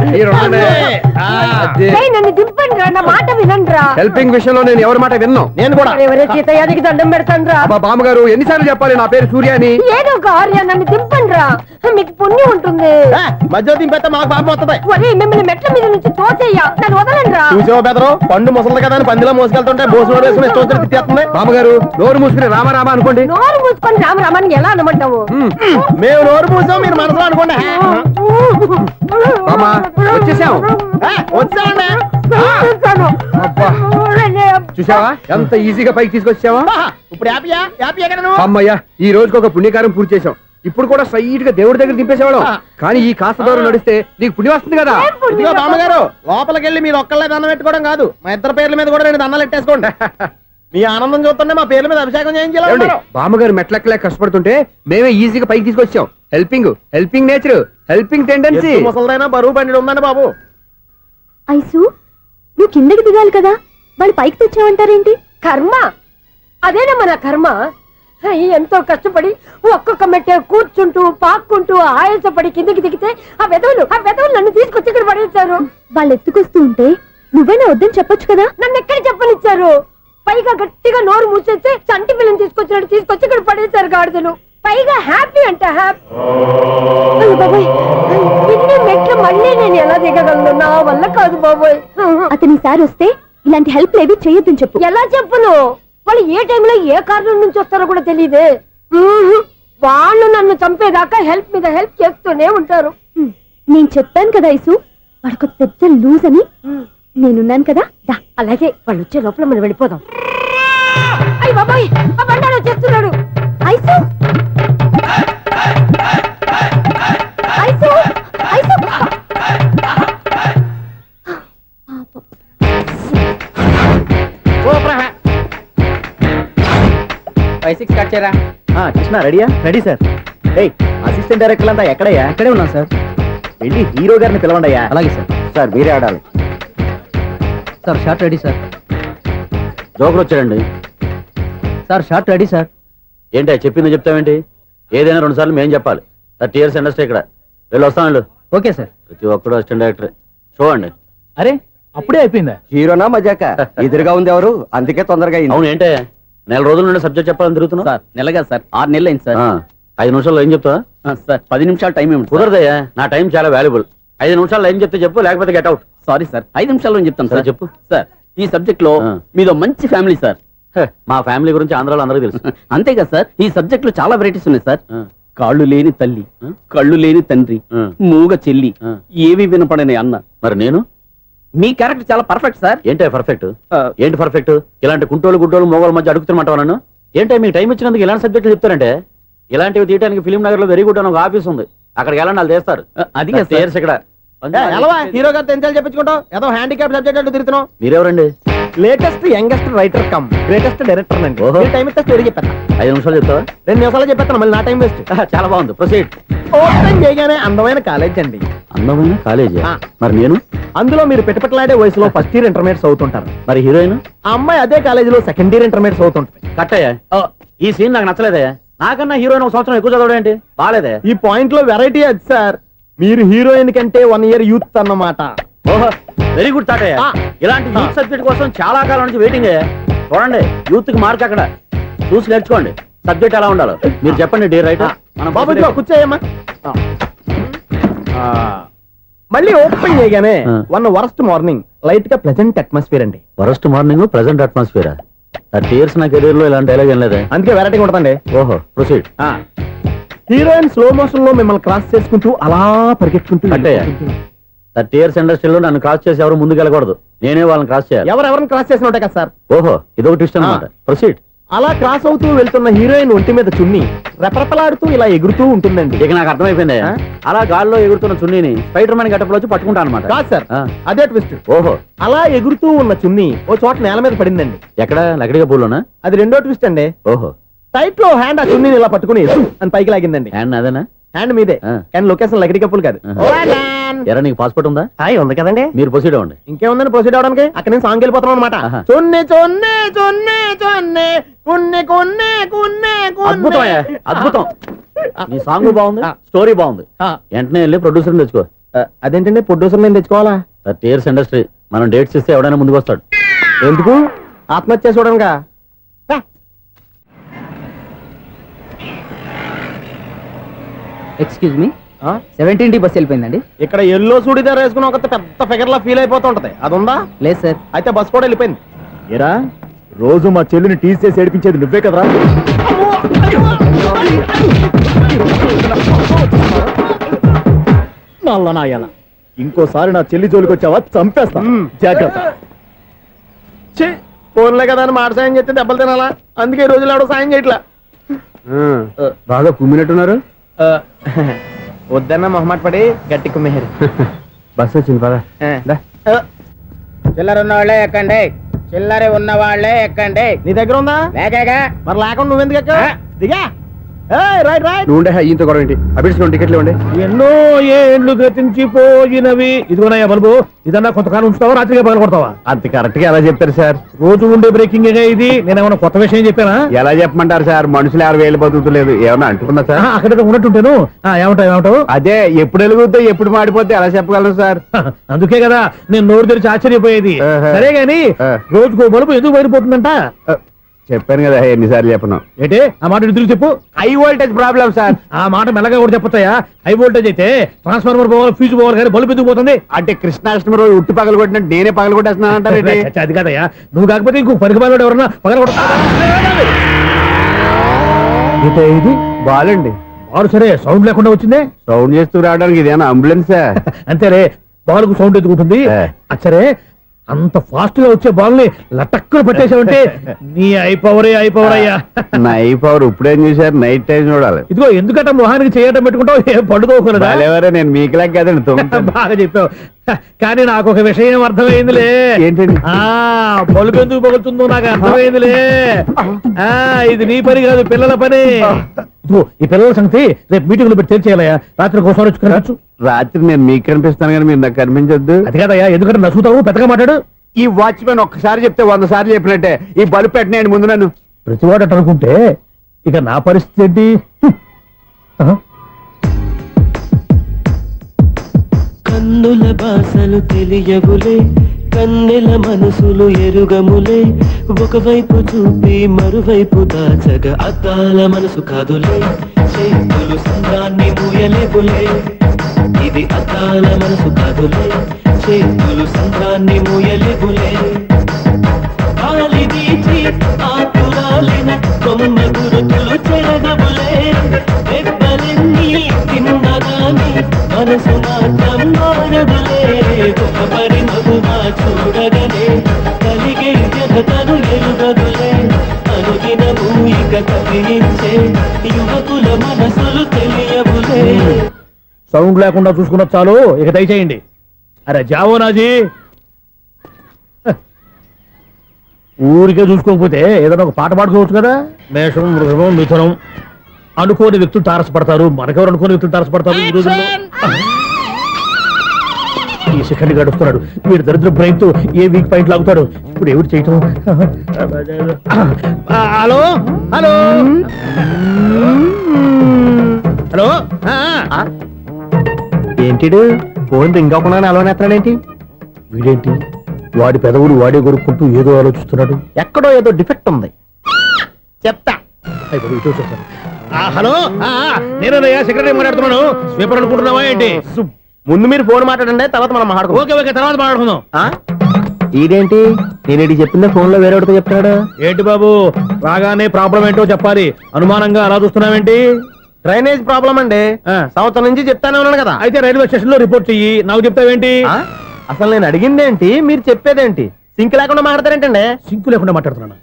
ఏయ్, నన్ను దింపండి రా, నా మాట వినండి రా.
హెల్పింగ్ విషయంలో నేను ఎవరి మాట విన్నాను.
నేను కూడా.
ఎవరే సీతయ్యానికి దండం పెడతాను రా.
అబ్బా బామ్మగారు, ఎన్నిసార్లు చెప్పాలి నా పేరు సూర్య అని?
ఏదో ఒక ఆర్య, నన్ను దింపండి రా, మీకు పుణ్యం ఉంటుంది.
మధ్య దింపేస్తే మాకు పాపం వస్తుంది.
ఒరే, మిమ్మల్ని మెట్ల మీద నుంచి తోసేయ్యా, నన్ను వదలండి రా.
చూసావా బెదరు, పండు ముసలి కదా అని పందిలో మోసుకెళ్తుంటే భోజనం వేసుకుని ఇష్టం వచ్చినట్టు తిట్టేస్తుంది.
బామ్మగారు, నోరు మూసుకుని రామారామా అనుకోండి.
నోరు మూసుకొని రామరామాన్ని ఎలా అనమంటావు?
మేము నోరు మూసాం, మీరు మనసులో అనుకోండి.
బామ్మ, వచ్చేసాం.
వచ్చామండి.
అబ్బా, చూసావా ఎంత ఈజీగా పైకి తీసుకొచ్చావా?
ఇప్పుడు హ్యాపీయా? హ్యాపీయా కదా నువ్వు?
అమ్మయ్యా, ఈ రోజుకి ఒక పుణ్యకారం పూర్తి చేసాం. ఇప్పుడు కూడా స్ట్రైట్ గా దేవుడి దగ్గర దింపేసేవాళ్ళం. కానీ ఈ కాస్త దూరం నడిస్తే నీకు పుణ్యం వస్తుంది కదా.
ఇదిగో బామ్మగారు, లోపలికి వెళ్ళి మీరు ఒక్కళ్ళే దండం పెట్టుకోవడం కాదు, మా ఇద్దరు పేర్ల మీద కూడా 2 దండాలు పెట్టేసుకోండి. మీ ఆనందం చూస్తుంటే మా పేర్ల మీద అభిషేకం చేయించాలి.
బామ్మగారు మెట్లెక్కలే కష్టపడుతుంటే మేమే ఈజీగా పైకి తీసుకొచ్చాం. Helping nature, helping tendency.
ముసలిదైనా బరువు బండి ఉందండి బాబు.
ఐసు నువ్వు కిందకి దిగాలి కదా, వాళ్ళు పైకి తెచ్చావంటారేంటి?
కర్మ, అదేనమ్మా నా కర్మ. ఎంతో కష్టపడి ఒక్కొక్క మెట్టే కూర్చుంటూ పాక్కుంటూ ఆయాసపడి కిందకి దిగితే ఆ వెధవులు నన్ను తీసుకొచ్చి ఇక్కడ పడేశారు.
వాళ్ళు ఎత్తుకొస్తూ ఉంటే నువ్వైనా వద్దని చెప్పొచ్చు కదా.
నన్ను ఎక్కడ చెప్పనిచ్చారు? పైగా గట్టిగా నోరు మూసేస్తే చంటి పిల్లని తీసుకొచ్చి ఇక్కడ పడేశారు గాడిదలు. పైగా హ్యాపీ అంట హ్యాపీ. బాబాయ్, ఇన్ని మెట్లు మళ్ళీ నేను ఎలా దిగగలను? నా వల్ల కాదు బాబోయ్.
అతని సార్ వస్తే ఇలాంటి హెల్ప్ లేవి చేయొద్దని చెప్పు.
ఎలా చెప్పును? వాళ్ళు ఏ టైంలో ఏ కారణం నుంచి వస్తారో కూడా తెలియదే. వాళ్ళు నన్ను చంపేదాకా హెల్ప్ మీద హెల్ప్ చేస్తూనే ఉంటారు.
నేను చెప్పాను కదా ఐసు, వాడొక పెద్ద లూజ్ అని. నేనున్నాను కదా, దా.
అలాగే, వాళ్ళు వచ్చే లోపల మనం వెళ్ళిపోదాం. అయ్య బాబాయ్, ఆ బండారు వచ్చేస్తున్నాడు.
ఐసు ఐసు ఐసు
5-6 కట్ చేయరా. కృష్ణ రెడీయా? Ready sir. ఏయ్, అసిస్టెంట్ డైరెక్టర్ అంతా ఎక్కడయ్యా? ఇక్కడే ఉన్నాం సార్. వెళ్ళి హీరో గారిని పిలవండి అయ్యా. అలాగే సార్. సార్ మీరే ఆడాలి సార్. Short ready sir. జోకులు వచ్చాడండి సార్. Short ready sir. ఏంటి చెప్పింది చెప్తావేంటి? ఏదైనా 2 సార్లు మేము చెప్పాలి. 30 years ఇండస్ట్రీ ఇక్కడ. వెళ్ళి వస్తాను. Okay sir. ప్రతి ఒక్కడు అసిస్టెంట్ డైరెక్టర్. చూడండి.
అరే అప్పుడే అయిపోయిందా?
హీరోనా మజాక? ఎదురుగా ఉంది ఎవరు, అందుకే తొందరగా అయింది. అవును, ఏంటే 4 రోజుల నుండి సబ్జెక్ట్ చెప్పాలని తిరుగుతున్నా? సార్ నెలగా సార్ 6 నెలలు అయింది సార్. 5 నిమిషాల్లో ఏం చెప్తా? సార్ 10 నిమిషాలు టైం ఏమిటి?
కుదరదయ్యా, నా టైం చాలా వాల్యుబుల్. 5 నిమిషాలు లైన్ చెప్తే చెప్పు, లేకపోతే గెట్ అవుట్.
సారీ సార్, 5 నిమిషాల్లో చెప్తాను సార్.
చెప్పు.
సార్, ఈ సబ్జెక్ట్ లో మీదో మంచి ఫ్యామిలీ సార్.
మా ఫ్యామిలీ గురించి ఆంధ్రాలో అందరికీ తెలుసు.
అంతే కదా సార్, ఈ సబ్జెక్ట్ లో చాలా వెరైటీస్ ఉన్నాయి సార్. కాళ్ళు లేని తల్లి, కళ్ళు లేని తండ్రి, మూగ చెల్లి, ఏవి వినపడని అన్న.
మరి నేను
మీ క్యారెక్టర్ చాలా పర్ఫెక్ట్ సార్.
ఏంటే పర్ఫెక్ట్? ఏంటి పర్ఫెక్ట్? ఇలాంటి కుంటోలు గుడ్డోలు మోగోల మధ్య అడుగుతున్నమాట నన్ను. ఏంటంటే మీకు టైం ఇచ్చినందుకు ఇలాంటి సబ్జెక్టులు చెప్తారంటే, ఇలాంటివి తీయడానికి ఫిలిం నగర్ లో వెరీ గుడ్ అని ఒక ఆఫీస్ ఉంది, అక్కడికి వెళ్ళండి, వాళ్ళు చేస్తారు.
అది కదా
చేర్స్ ఇక్కడ.
హీరో గారితో ఎంత చెప్పించుకుంటావు? ఏదో హ్యాండిక్యాప్ సబ్జెక్ట్ అంటూ తిరుగుతున్నావు.
మీరెవరండి?
Latest youngest writer come greatest director అండి.
ఓహో.
టైం ఇస్తే స్టోరీ చెప్పాను.
5 నిమిషాలు చెప్తావా?
2 నిమిషాలు చెప్పేస్తాను, మళ్ళీ నా టైం వేస్ట్.
చాలా బాగుంది, ప్రొసీడ్.
ఓపెన్ చేయగానే అందమైన కాలేజ్ అండి.
అందమైన కాలేజీ. మరి నేను?
అందులో మీరు పెట్టుపట్లాడే వయసులో ఫస్ట్ ఇయర్ ఇంటర్మీడియట్స్ అవుతుంటారు.
మరి హీరోయిన్?
ఆ అమ్మాయి అదే కాలేజీలో సెకండ్ ఇయర్ ఇంటర్మీడియట్స్ అవుతుంటది.
కట్టయ్యా, ఈ సీన్ నాకు నచ్చలేదే. నాకన్నా హీరోయిన్ ఒక సంవత్సరం ఎక్కువ చదవడం ఏంటి? బాలేదే.
ఈ పాయింట్ లో వెరైటీ అది సార్, మీరు హీరోయిన్ కంటే 1 ఇయర్ యూత్ అన్నమాట.
ఓహో, వెరీ గుడ్ థాట్. ఇలాంటి యూత్ సబ్జెక్ట్ కోసం చాలా కాలం నుంచి వెయిటింగ్. చూడండి, యూత్ కి మార్క్ అక్కడ చూసి నేర్చుకోండి. సబ్జెక్ట్ ఎలా ఉండాలో మీరు చెప్పండి డియర్ రైటర్.
బాబు ఇదిగో కూర్చోయమ్మా. మళ్ళీ ఓపెన్ చేయగానే వరస్ట్ మార్నింగ్, లైట్ గా ప్లెజెంట్ అట్మాస్ఫియర్ అండి.
Worst morning, present atmosphere. 30 years నా కెరీర్ లో ఇలాంటి డైలాగ్ ఏం లేదే.
అందుకే వెరైటీగా ఉంటుందండి.
ఓహో, ప్రొసీడ్.
హీరోయిన్ స్లో మోషన్ లో మిమ్మల్ని క్రాస్ చేసుకుంటూ అలా పరిగెట్టుకుంటూ
కట్టయ్యా, 30 years ఇండస్ట్రీలో నన్ను క్రాస్ చేసి ఎవరు ముందుకు వెళ్ళకూడదు, నేనే వాళ్ళని క్రాస్ చేయాలి.
ఎవరెవరిని క్రాస్ చేసిన ఉంటాయి కదా సార్.
ఓహో, ఇదొక ట్విస్ట్ అన్నమాట. ప్రొసీడ్.
అలా క్రాస్ అవుతూ వెళ్తున్న హీరోయిన్ ఒంటి మీద చున్ని రెపరెపలాడుతూ ఇలా ఎగురుతూ ఉంటుందండి.
ఇక నాకు అర్థమైపోయింది. అలా గాల్లో ఎగురుతున్న చున్నీని స్పైడర్ మ్యాన్ గట్టపులో వచ్చి పట్టుకుంటా అనమాట.
కాదు సార్, అదే ట్విస్ట్.
ఓహో,
అలా ఎగురుతూ ఉన్న చున్ని ఓ చోట నేల మీద పడిందండి.
ఎక్కడ? లకడిగా పూలోనా?
అది రెండో ట్విస్ట్ అండి.
ఓహో,
టైట్ లో హ్యాండ్ ఆ చున్నీని ఇలా పట్టుకుని అని పైకి లాగిందండి.
హ్యాండ్ అదేనా?
హ్యాండ్ మీదే, కానీ లొకేషన్ లకడి కప్పులు కాదు.
ఎరా, నీకు పాస్పోర్ట్ ఉందా?
హాయ్ ఉంది కదండి.
మీరు ప్రొసీడ్ అవ్వండి.
ఇంకేముందని ప్రొసీడ్ అవడానికి? అక్కడ నేను సాంగ్ వెళ్ళిపోతాను అనమాట.
ఆహా.
చున్ని చున్ని చున్ని చున్ని కున్ని కున్ని కున్ని
అద్భుతం అయ్యా, అద్భుతం. నీ సాంగ్ బాగుంది, స్టోరీ బాగుంది. వెంటనే వెళ్ళి ప్రొడ్యూసర్ తెచ్చుకో.
అదేంటండి ప్రొడ్యూసర్ నేను తెచ్చుకోవాలా?
30 years ఇండస్ట్రీ, మనం డేట్స్ ఇస్తే ఎవడైనా ముందుకు వస్తాడు.
ఎందుకు? ఆత్మహత్య చూడనుగా.
Excuse me, 17D bus వెళ్ళిపోయిందండి.
ఇక్కడ ఎల్లో చూడిదార్ వేసుకుని ఒక పెద్ద ఫిగర్ లా ఫీల్ అయిపోతూ ఉంటది, అది ఉందా?
లేదు సార్.
అయితే బస్ కూడా వెళ్ళిపోయింది. ఏరా, రోజు మా చెల్లిని టీస్ చేసి ఏడిపించేది నువ్వే కదరా? నల్ల నాయాల, ఇంకోసారి నా చెల్లి జోలికి వచ్చావా చంపేస్తా, జాగ్రత్త. ఫోన్లే కదా అని మాట సాయం చేస్తే దెబ్బలు తినాలా? అందుకే ఈ రోజులు ఎవడో సాయం చేయట్లా.
బాగా కుమ్మినట్టున్నారు.
వద్దన్న మొహమాట పడి గట్టి కుమ్మేరు.
బస్ వచ్చింది పద.
చిల్లర ఉన్న వాళ్ళే ఎక్కండి, చిల్లర ఉన్న వాళ్ళే ఎక్కండి.
నీ దగ్గర ఉందా?
లేకగా
మరి లేకుండా నువ్వెందుకు ఎక్క? దిగా. Right right.
నువ్వు ఉండే ఈయంతో గొడవ ఏంటి? అభిడ్స్ టికెట్లు ఇవ్వండి.
ఎన్నో ఏండ్లు గతించిపోయినవి. ఇదిగోనయ్యా బల్బు, ఇదన్నా కొంతకాలం ఉంచుతావా, రాత్రిగా పగల కొడతావా?
అంత కరెక్ట్ గా ఎలా చెప్పారు సార్?
రోజు ఉండే బ్రేకింగ్ ఇది. నేనేమన్నా కొత్త విషయం చెప్పానా?
ఎలా చెప్పమంటారు సార్? మనుషులు 60,000 బతుకుతలేదు, ఏమన్నా అంటున్నా సార్?
అక్కడ ఉన్నట్టుంటాను. ఏమంటావు?
అదే ఎప్పుడు వెలుగుతో ఎప్పుడు మాడిపోతే ఎలా చెప్పగలరు సార్?
అందుకే కదా నేను నోరు తెరిచి ఆశ్చర్యపోయేది. సరే గాని రోజుకో బలుపు ఎందుకు బయటపోతుందంట?
చెప్పాను కదా ఎన్నిసార్లు చెప్పను.
ఏంటే ఆ మాట ఎదురు చెప్పు.
High voltage problem sir.
ఆ మాట మెల్లగా కూడా చెప్పొచ్చాయా? హై వోల్టేజ్ అయితే ట్రాన్స్ఫార్మర్ పోవాలి, ఫ్యూజ్ పోవాలి, కానీ బల్బు ఎందుకు పోతుంది?
అంటే కృష్ణాష్టమి రోజు ఉట్టి పగలు కొట్టినట్టు నేనే పగలు కొట్టేస్తున్నానంటారు.
అది కాదయ్యా, నువ్వు కాకపోతే ఇంకో పనికి బాగా ఎవరన్నా పగల కొడతా. ఇది
బాలండి.
బాలు సరే సౌండ్ లేకుండా వచ్చిందే.
సౌండ్ చేస్తూ రావడానికి ఇదేనా అంబులెన్సా?
అంతేరే, బాలుకు సౌండ్ ఎందుకుంటుంది? సరే, అంత ఫాస్ట్ గా వచ్చే బాల్ని లటక్కులు పట్టేసావంటే నీ అయిపోవరే అయ్యా.
నై పవర్ ఇప్పుడేం చూసారు? నైట్ టైం చూడాలి.
ఇదిగో ఎందుకంటే మొహానికి చేయటం పెట్టుకుంటావు, ఏం పండుకోకూడదా?
నేను మీకులాగా కదండి.
బాగా చెప్పావు, కానీ నాకు ఒక విషయం అర్థమైందిలే.
ఏంటండి?
బలుపు ఎందుకు పగులుతుందో నాకు అర్థమైందిలే. ఇది నీ పని కాదు, పిల్లల పని. ఈ పిల్లల సంగతి రేపు మీటింగ్ లో పెట్టి తెలిసేయాలయ్యా. రాత్రి కోసం వచ్చి
రాత్రి నేను మీకు కనిపిస్తాను కానీ మీరు నాకు కనిపించొద్దు.
అది కాదయ్యా, ఎందుకంటే నచ్చుతావు, పెద్దగా మాట్లాడు.
ఈ వాచ్మెన్ ఒక్కసారి చెప్తే 100 సార్లు చెప్పినట్టే. ఈ బల్బు పెట్టినాయండి ముందు నన్ను.
ప్రతివాడు అనుకుంటే ఇక నా పరిస్థితి ఏంటి?
కన్నుల భాషలు తెలియవులే, కన్నెల మనసులు ఎరుగములే ఒకవైపు చూపి మరువైపు దాచగ అద్దాల మనసు కాదులే చేతులు సంద్రాన్ని మూయలేవులే ఇది అద్దాల మనసు కాదులే చేతులు సంద్రాన్ని మూయలేవులే గాలి వీచి ఆకురాలిన కొమ్మ గురుతులు చెరగవులే దెబ్బలెన్ని తిన్నగాని మనసు మాత్రం మారదులే ఒక పరిమగుమా చూడగనే కలిగే జగతను ఎరుగదులే అనుదినము ఇక తప్పించే యువకుల మనసులు తెలియవులే.
సౌండ్ లేకుండా చూసుకున్న చాలు, ఇక దయచేయండి. అరే జావో నాజీ, ఊరికే చూసుకోకపోతే ఏదైనా ఒక పాట పాడుకోవచ్చు కదా. మేషం, వృషభం, మిథునం అనుకోని వ్యక్తులు తారసపడతారు. మనకెవరు అనుకోని వ్యక్తులు తారసపడతారు ఈ రోజుల్లో? ఈ సెకండ్ గడుస్తున్నాడు వీడు దరిద్ర బ్రెయిన్ తో ఏ వీక్ పాయింట్ లాగుతాడు. ఇప్పుడు ఎవరు చేయటం? Hello hello hello.
ఏంటిడు ఫోన్ రింగ్ అవ్వకుండా అలవనేస్తాడేంటి?
వీడేంటి వాడి పెదవులు వాడే కొరుక్కుంటూ ఏదో ఆలోచిస్తున్నాడు.
ఎక్కడో ఏదో డిఫెక్ట్ ఉంది, చెప్తా.
హలో, నేనయ్యా సెక్రటరీ మాట్లాడుతున్నాను. స్వీపర్ అనుకుంటున్నావా ఏంటి?
ముందు మీరు ఫోన్ మాట్లాడండి, తర్వాత మనం మాట్లాడుకో.
ఓకే ఓకే, తర్వాత మాట్లాడుకుందాం.
ఇదేంటి నేను చెప్పిందే ఫోన్ లో వేరే వాడితో చెప్తున్నాడు?
ఏంటి బాబు, రాగానే ప్రాబ్లం ఏంటో చెప్పాలి. అనుమానంగా అలా చూస్తున్నావేంటి?
డ్రైనేజ్ ప్రాబ్లం అండి. సంవత్సరం నుంచి చెప్తానే ఉన్నాను కదా.
అయితే రైల్వే స్టేషన్ లో రిపోర్ట్ చెయ్యి, నాకు చెప్తావేంటి?
అసలు నేను అడిగిందేంటి, మీరు చెప్పేదేంటి? సింక్ లేకుండా మాట్లాడతారేంటండి?
సింకు లేకుండా మాట్లాడుతున్నాను.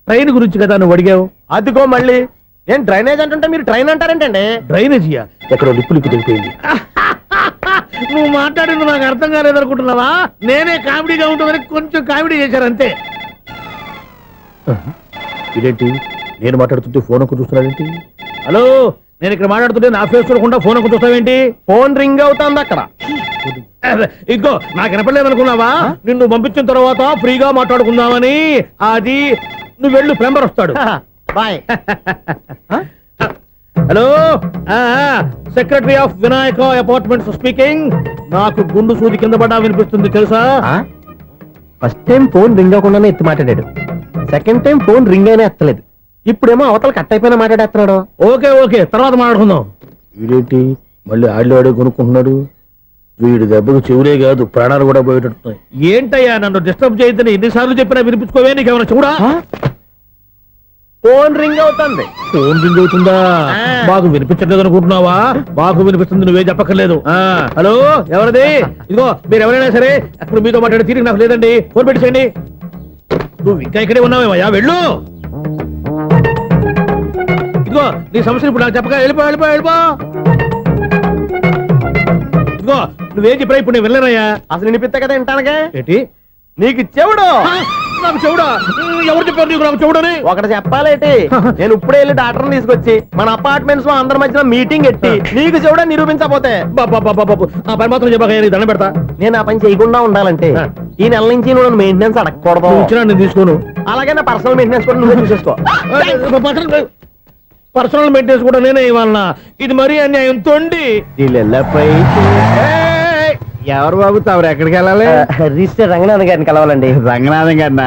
ట్రైన్ గురించి కదా నువ్వు అడిగావు.
అదిగో మళ్ళీ నేను డ్రైనేజ్ అంటుంటే మీరు ట్రైన్ అంటారేంటండి?
డ్రైనేజీయా? ఎక్కడో లిప్పు తెలిపోయింది. నువ్వు మాట్లాడింది నాకు అర్థం కాలేదనుకుంటున్నావా? నేనే కామెడీగా ఉంటుందని కొంచెం కామెడీ చేశారు అంతే. ఇదేంటి నేను మాట్లాడుతుంటే ఫోన్ ఒక్క చూస్తున్నావేంటి? హలో, నేను ఇక్కడ మాట్లాడుతుంటే నా ఫేస్ చూడకుండా ఫోన్ ఒక్క చూస్తావేంటి?
ఫోన్ రింగ్ అవుతుంది అక్కడ.
ఇంకో నాకు వినపడలేదు అనుకున్నావా? నిన్ను పంపించిన తర్వాత ఫ్రీగా మాట్లాడుకుందామని. అది నువ్వు వెళ్ళు, ప్లంబర్ వస్తాడు.
Bye.
Hello, secretary of Vinayaka apartments speaking. నాకు గుండు సూది కింద పడ్డా వినిపిస్తుంది తెలుసా?
ఫస్ట్ టైం ఫోన్ రింగ్ అవ్వకుండానే ఎత్తి మాట్లాడాడు. సెకండ్ టైం ఫోన్ రింగ్ అయినా ఎత్తలేదు. ఇప్పుడేమో అవతల కట్ అయిపోయినా మాట్లాడేస్తున్నాడు.
ఓకే ఓకే, తర్వాత మాట్లాడుకుందాం. వీడేంటి మళ్ళీ ఆడివాడే కొనుక్కుంటున్నాడు? వీడి దెబ్బకు చెవులే కాదు ప్రాణాలు కూడా పోయేటట్టున్నాయి. ఏంటయ్యా నన్ను డిస్టర్బ్ చేయొద్దని ఎన్నిసార్లు చెప్పినా వినిపించుకోవే? నీకేమైనా చూడా?
ఫోన్ రింగ్ అవుతుంది.
ఫోన్ రింగ్ అవుతుందా? మాకు వినిపించట్లేదు అనుకుంటున్నావా? మాకు వినిపిస్తుంది, నువ్వే చెప్పక్కర్లేదు. హలో, ఎవరిది? ఇదిగో మీరు ఎవరైనా సరే ఇప్పుడు మీతో మాట్లాడే తీరిక నాకు లేదండి. ఫోన్ పెట్టేసేయండి. నువ్వు ఇంకా ఇక్కడే ఉన్నావేమయ్యా, వెళ్ళు. ఇదిగో నీ సమస్యలు ఇప్పుడు నాకు చెప్పగా వెళ్ళిపో వెళ్ళిపో వెళ్ళిపో. ఇదిగో నువ్వేం చెప్పరా ఇప్పుడు నేను వెళ్ళానయ్యా.
అసలు వినిపిస్తా కదా వింటానుగా.
ఏంటి
నీకు చెవుడు?
నాకు చెవుడా? ఎవరు చెప్పారు నీకు నాకు చెవుడని?
ఒకటి చెప్పాలేటి, నేను ఇప్పుడే వెళ్ళి డాక్టర్ని తీసుకొచ్చి మన అపార్ట్మెంట్స్ లో అందరి మధ్యలో మీటింగ్ ఎట్టి నీకు చెవుడా నిరూపించకపోతే
ఆ పని మాత్రం చెప్పగా దండం పెడతా.
నేను ఆ పని చేయకుండా ఉండాలంటే ఈ నెల నుంచి నువ్వు మెయింటెనెన్స్ అడగకూడదు.
నేను తీసుకోను.
అలాగే నా పర్సనల్ మెయింటెనెన్స్ కూడా నువ్వే చూసేసుకో.
పర్సనల్ మెయింటెనెన్స్ కూడా నేనే ఇవ్వాలన్నా? ఇది మరీ అన్యాయం. తొండి
ఎవరు బాబు తమరు ఎక్కడికి వెళ్ళాలి?
రిజిస్టర్ రంగనాథన్ గారిని కలవాలండి.
రంగనాథం గారినా?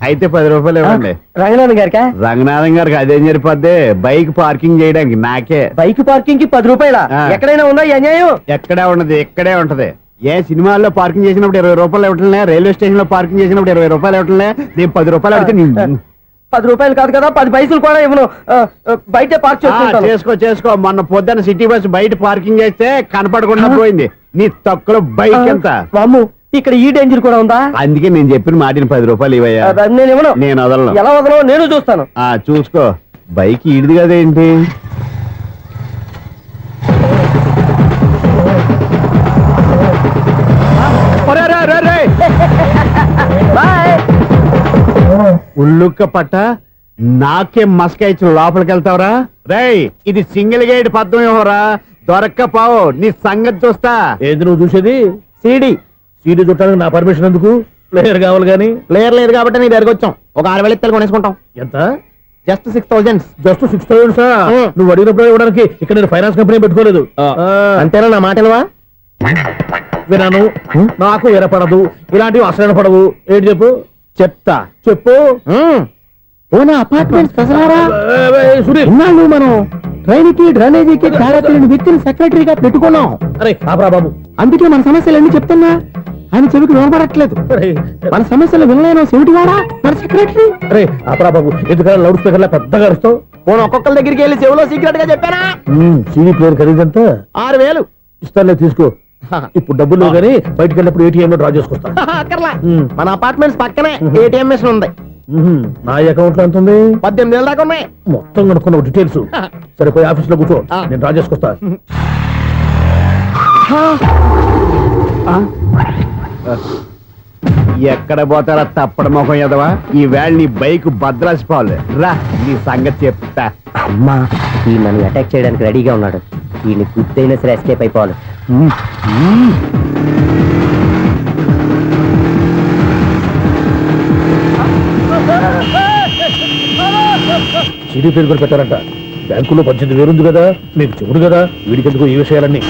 అయితే 10 రూపాయలు ఇవ్వండి.
రంగనాథన్ గారికా?
రంగనాథం గారికి అదేం సరిపోద్ది, బైక్ పార్కింగ్ చేయడానికి. నాకే
బైక్ పార్కింగ్ కి 10 రూపాయల? ఎక్కడైనా ఉందా ఈ అన్యాయం?
ఎక్కడే ఉండదు, ఇక్కడే ఉంటది. ఏ సినిమాల్లో పార్కింగ్ చేసినప్పుడు 20 రూపాయలు ఇవ్వట్లే, రైల్వే స్టేషన్ లో పార్కింగ్ చేసినప్పుడు 20 రూపాయలు ఇవ్వట్లే, నేను 10 రూపాయలు అడిగితే
10 రూపాయలు కాదు కదా, 10 పైసలు కూడా ఇవ్వను. బయట పార్క్
చేసుకో చేసుకో. మొన్న పొద్దున్న సిటీ బస్ బయట పార్కింగ్ చేస్తే కనపడకుండా పోయింది. నీ తక్కువ బైక్ ఎంత?
వామ్ము, ఇక్కడ ఈ డేంజర్ కూడా ఉందా?
అందుకే నేను చెప్పిన మాటిని 10 రూపాయలు ఇవ్వయ్యా.
నేను ఇవ్వను.
నేను వదలను.
ఎలా వదలను నేను చూస్తాను.
చూసుకో. బైక్ ఈడిది కదేంటి? ఉల్లుక్క పట్ట నాకే మస్క ఇచ్చిన లోపలికి వెళ్తావరా? రేయ్, ఇది సింగిల్ గేట్ పద్మం ఇవ్వరా? దొరక్కపోవు, నీ సంగతి చూస్తా.
ఏది నువ్వు చూసేది?
సీడీ.
సీడీ చుట్టానికి నా పర్మిషన్ ఎందుకు? ప్లేయర్ కావాలి గానీ.
ప్లేయర్ లేదు కాబట్టి నీ దగ్గరకు వచ్చాం. ఒక 6,000 ఇత్తలు కొనేసుకుంటాం.
ఎంత?
జస్ట్ 6,000.
Just 6,000 sir? నువ్వు అడిగినప్పుడు ఇవ్వడానికి ఇక్కడ నేను ఫైనాన్స్ కంపెనీ పెట్టుకోలేదు.
అంతేనా? నా మాట
వినను, నాకు వినపడదు, ఇలాంటివి అసలు వినపడవు. ఏంటి చెప్పు?
చెప్తా.
చెప్పు.
ఓనా అపార్ట్మెంట్స్ ప్రజలారా,
సునీల్,
ఇన్నాళ్ళు మనం ట్రైన్కి డ్రైనేజీకి తేడా తెలియని వ్యక్తిని సెక్రటరీగా పెట్టుకున్నాం.
అరే ఆపరా బాబు.
అందుకే మన సమస్యలన్నీ చెప్తున్నా ఆయన చెవికి వినపడట్లేదు.
అరే
మన సమస్యలు వినలేను చెవిటివాడా మన సెక్రటరీ.
అరే ఆపరా బాబు, ఎందుకన్నా లౌడ్ స్పీకర్ లా పెద్దగా అరుస్తావు?
పోను ఒక్కొక్కరి దగ్గరికి వెళ్ళి చెవిలో సీక్రెట్ గా చెప్పానా?
CD player ఖరీదంతా
6,000.
ఇస్తానులే, తీసుకో. ఇప్పుడు డబ్బులు లేవు కానీ బయటకు వెళ్ళినప్పుడు ఏటీఎం లో డ్రా చేసుకొస్తా.
అక్కర్లా, మన అపార్ట్మెంట్స్ పక్కనే ఏటీఎం మిషన్ ఉంది.
నా అకౌంట్ లో ఎంత ఉంది?
18,000 దాకా ఉన్నాయి.
మొత్తం కనుక్కున్న డీటెయిల్స్. సరే పోయి ఆఫీస్ లో కూర్చో, నేను డ్రా చేసుకొస్తా.
ఎక్కడ పోతారా తప్పడ మొహం ఎదవా? ఈ వేళ నీ బైక్ భద్రాసిపోవాలి. రా నీ సంగతి చెప్తా.
అమ్మా ఈ నన్ను అటాక్ చేయడానికి రెడీగా ఉన్నాడు. ఈయన గుద్దైనా సరే ఎస్కేప్ అయిపోవాలి.
సీడీ ప్లేయర్ కూడా పెట్టారంట. బ్యాంకులో 18,000 ఉంది కదా, మీకు చెవుడు కదా, వీడికెందుకు ఈ విషయాలన్నీ?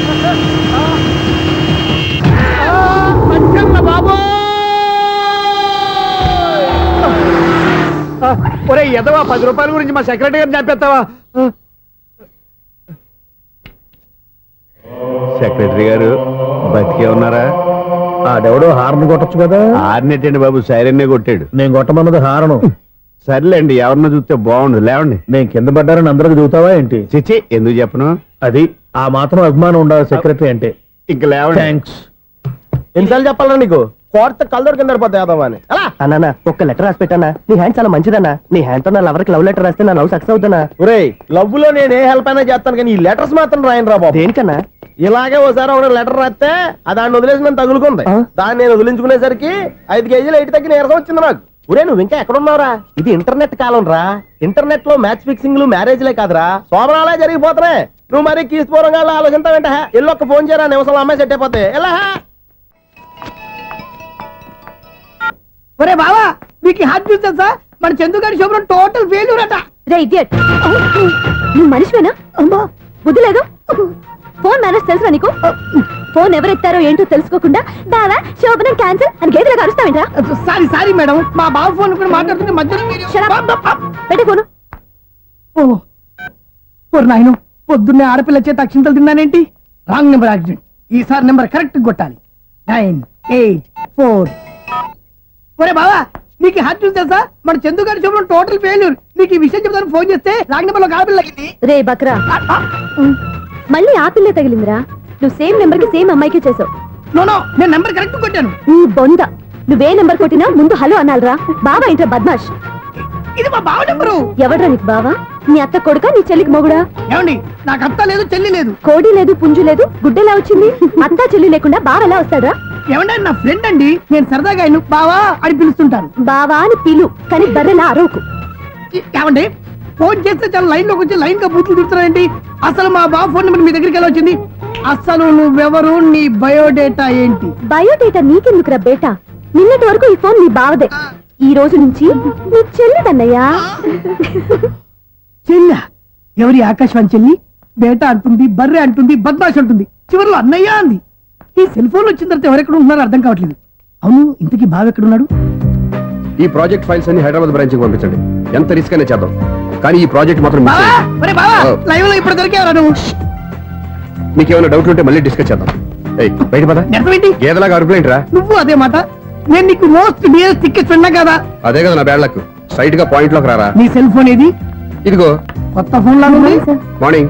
ఒరే ఎదవా, 10 రూపాయల గురించి మా సెక్రటరీ గారిని చంపేస్తావా? సెక్రటరీ గారు బతికే ఉన్నారా?
ఆడెవడో హార్న్ కొట్టచ్చు కదా.
ఆరినట్టండి బాబు, సైరన్నే కొట్టాడు.
నేను కొట్టమన్నది హారను.
సర్లేండి, ఎవరన్నా చూస్తే బాగుండు. లేవండి.
నేను కింద పడ్డారని అందరికి చూతావా ఏంటి?
చిచ్చి, ఎందుకు చెప్పను?
అది ఆ మాత్రం అభిమానం ఉండాలి సెక్రటరీ అంటే.
ఇంక లేవండి.
థ్యాంక్స్.
ఎన్నిసార్లు చెప్పాలరా నీకు? కోర్త కల్దోడు కింద పోతాయి యాదవ్ అని. అలా
అన్నా ఒక్క లెటర్ రాసి పెట్టానా? నీ హ్యాండ్ చాలా మంచిదన్నా. నీ హ్యాండ్ తో నా లవర్కి లవ్ లెటర్ రాస్తే నా లవ్ సక్సెస్ అవుతానా?
ఒరే, లవ్ లో నేను ఏ హెల్ప్ అయినా చేస్తాను కానీ ఈ లెటర్స్ మాత్రం రాయను రా బాబు.
దేనికన్నా?
ఇలాగే ఓసారి ఒక లెటర్ రాస్తే దాన్ని వదిలేసి నన్ను తగులుకుంది. దాన్ని నేను వదిలించుకునేసరికి 5 కేజీలు ఎయిట్ తగ్గి నీరసం వచ్చింది నాకు. ఒరే నువ్వు ఇంకా ఎక్కడున్నావురా? ఇది ఇంటర్నెట్ కాలం రా. ఇంటర్నెట్ లో మ్యాచ్ ఫిక్సింగ్లు మ్యారేజ్లే కాదురా, శోభనాలే జరిగిపోతున్నాయి. నువ్వు మరి కీస్పూరంగా ఆలోచించావంటే ఎల్లు ఒక్క ఫోన్ చేయరా, నిమిషంలో అమ్మాయి సెట్ అయిపోతే. ఎలా
ఒరే బావా, మీకు హార్ట్ న్యూస్ తెలుసా? మన చందుగారి శోభనం టోటల్ ఫెయిల్యూర్ అట.
రే ఇడియట్, నువ్వు మనిషివేనా? అమ్మా బుద్ధి లేదు. ఫోన్ మేనేజ్ తెలుసా నీకు? ఫోన్ ఎవరెత్తారో ఏంటో తెలుసుకోకుండా బావా శోభనం క్యాన్సిల్ అని గేదెలకు అరుస్తావేంట్రా?
సారీ మేడం, మా బావ ఫోన్ కూడా మాట్లాడుతుంటే మధ్యలో
పెట్టే ఫోను.
ఓ నాయను, పొద్దున్నే ఆడపిల్ల చేత అక్షింతలు తిన్నానేంటి? Wrong number accident. ఈసారి నెంబర్ కరెక్ట్ కొట్టాలి. 984. ఒరే బావా, నీకు హార్ట్ న్యూస్ తెలుసా? మన చందుగారి శోభనం టోటల్ ఫెయిల్యూర్. నీకు ఈ విషయం చెప్తాను ఫోన్ చేస్తే రాంగ్ నెంబర్ లో ఆడపిల్ల తగ్గింది.
రే బక్రా, మళ్ళీ ఆ పిల్లే తగిలిందిరా. నువ్వు సేమ్ నెంబర్ కి సేమ్ అమ్మాయికే చేసావు.
నో, నేను నెంబర్ కరెక్ట్ కొట్టాను.
నీ బొంద, నువ్వే నెంబర్ కొట్టినా ముందు హలో అనాలరా. బావా ఏంట్రా బద్మాష్?
ఇది మా బావ నెంబరు.
ఎవడ్రా నీకు బావా? నీ అత్త కొడుక, నీ చెల్లికి మొగుడా?
ఏమండి, నాకు అత్త లేదు, చెల్లి లేదు.
కోడి లేదు, పుంజు లేదు, గుడ్డెలా వచ్చింది? అత్త చెల్లి లేకుండా బావ ఎలా వస్తాడా?
ఏమండి, నా ఫ్రెండ్ అండి, నేను సరదాగా ఆయన బావా అని పిలుస్తుంటాను.
బావా అని పిలు, కానీ బర్రెలా అరవకు.
ఏమండి, ఫోన్ చేస్తే చాలా లైన్ లోకి వచ్చి లైన్ గా బూతులు తిడుతున్నాయండి. అసలు మా బావ ఫోన్ నెంబర్ మీ దగ్గరికి ఎలా వచ్చింది? అసలు నువ్వెవరు, నీ బయోడేటా ఏంటి?
బయోడేటా నీకెందుకురా బేటా? నిన్నటి వరకు ఈ ఫోన్ నీ బావదే, ఈ రోజు నుంచి నీ చెల్లిదన్నయ్యా.
చెల్ల ఎవరి? ఆకాశవాణి చెల్లి. బేటా అంటుంది, బర్రె అంటుంది, బద్మాష్ అంటుంది, చివరిలో అన్నయ్య అంది. ఈ సెల్ ఫోన్ వచ్చిన తర్వాత ఎవరెక్కడ ఉంటున్నారో అర్థం కావట్లేదు. అవును, ఇంతకీ బావ ఎక్కడున్నాడు?
ఈ ప్రాజెక్ట్ ఫైల్స్ అన్ని హైదరాబాద్ బ్రాంచ్ కి పంపించండి. ఎంత రిస్క్ అయినా చేద్దాం, కానీ ఈ ప్రాజెక్ట్ మాత్రం miss
బావా,
చేయొద్దు.
ఒరే బావా, లైవ్ లో ఇప్పుడు దొరికేవరా నువ్వు?
మీకు ఏమైనా డౌట్ ఉంటే మళ్ళీ డిస్కస్ చేద్దాం. ఏయ్, బయట పద.
అర్థమేంటి?
గేదలాగా అరుపులేంట్రా?
నువ్వు అదే మాట. నేను నీకు మోస్ట్ డియరెస్ట్ టికెట్ విన్నా కదా.
అదే కదా నా బ్యాడ్ లక్. స్ట్రైట్ గా పాయింట్ లోకి రారా.
నీ సెల్ ఫోన్ ఏది?
ఇదిగో
కొత్త ఫోన్ లాగా ఉంది.
మార్నింగ్.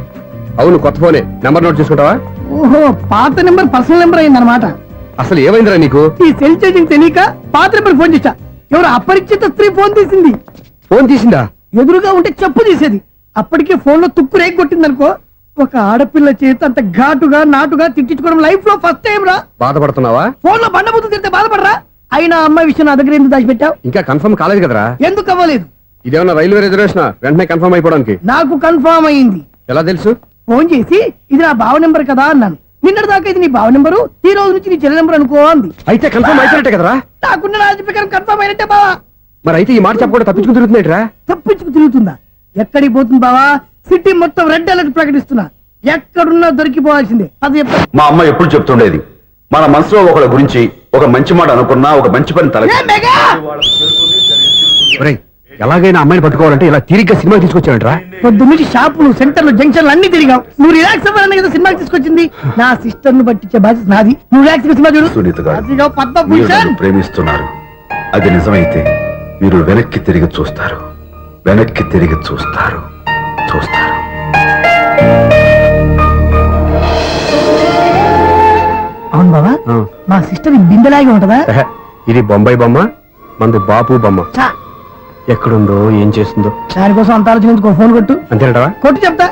అవును, కొత్త ఫోనే. నెంబర్ నోట్ చేసుకుంటావా?
ఓహో, పాత నెంబర్ పర్సనల్ నెంబర్ అయిందన్నమాట.
అసలు ఏమైందిరా నీకు?
ఈ సెల్ చేంజింగ్ తెలియక పాత నెంబర్ ఫోన్ చేశా. ఎవరు అపరిచిత స్త్రీ ఫోన్ తీసింది.
ఫోన్ తీసిందా?
ఎదురుగా ఉంటే చెప్పు తీసేది. అప్పటికే ఫోన్ లో తుక్కు రేగి కొట్టిందనుకో. ఒక ఆడపిల్ల చేత అంత ఘాటుగా నాటుగా తిట్టించుకోవడం లైఫ్ లో ఫస్ట్ టైం రా.
బాధపడుతున్నావా?
ఫోన్ లో బండబూతులు తింటే బాధపడరా? అయినా అమ్మాయి విషయం నా దగ్గర ఎందుకు దాచిపెట్టావు?
ఇంకా కన్ఫర్మ్ కాలేదు కదరా.
ఎందుకు అవ్వలేదు?
ఇదేమన్నా రైల్వే రిజర్వేషన్? వెంటనే కన్ఫర్మ్ అయిపోవడానికి.
నాకు కన్ఫర్మ్ అయింది.
ఎలా తెలుసు?
ఫోన్ చేసి ఇది నా బావ నెంబర్ కదా అన్నాను. నిన్నటి దాకా ఇది నీ బావ నెంబరు, ఈ రోజు నుంచి నీ చెల్లి నెంబర్ అనుకో అంది.
అయితే కన్ఫర్మ్ అయిపోయినట్టే కదరా.
నాకున్న రాజు ప్రకారం కన్ఫర్మ్ అయినట్టే బావా.
మరి అయితే ఈ మాట చెప్పకుండా తప్పించుకుని తిరుగుతున్నట్రా?
తప్పించుకు తిరుగుతుందా? ఎక్కడికి పోతుంది బావా? సిటీ మొత్తం రెడ్ అలర్ట్ ప్రకటిస్తున్నా. ఎక్కడున్నా దొరికిపోవాల్సిందే. అది
మా అమ్మ ఎప్పుడు చెప్తుండేది,
మన మనసులో ఒకళ్ళ గురించి ఒక మంచి మాట అనుకున్నా ఒక మంచి పని తల
ఎలాగైనా అమ్మాయిని పట్టుకోవాలంటే ఇలా తిరిగ్గా సినిమా తీసుకొచ్చాడంట్రా.
పొద్దున్నుంచి షాపులు సెంటర్లు జంక్షన్లు అన్ని తిరిగావు. నువ్వు రిలాక్స్ అవ్వాలని కదా సినిమాకి తీసుకొచ్చింది. నా సిస్టర్ ను పట్టించే బాధ్యత నాది. నువ్వు రిలాక్స్ సినిమా చూడు.
సునీత గారు,
అదిగో
మీరు
పద్మభూషణ్.
నన్ను ప్రేమిస్తున్నారు. అది నిజమైతే మీరు వెనక్కి తిరిగి చూస్తారు. వెనక్కి తిరిగి చూస్తారు. చూస్తారు.
అవును బాబా, మా సిస్టర్ బిందెలాగే ఉంటదా?
ఎహె, ఇది బొంబాయి బొమ్మ, మంది బాపు బొమ్మ.
చా,
ఎక్కడుందో ఏం చేస్తుందో
దానికోసం అంత ఆలోచించుకో. ఫోన్ కొట్టు.
అంతేనటవా?
కొట్టు చెప్తా.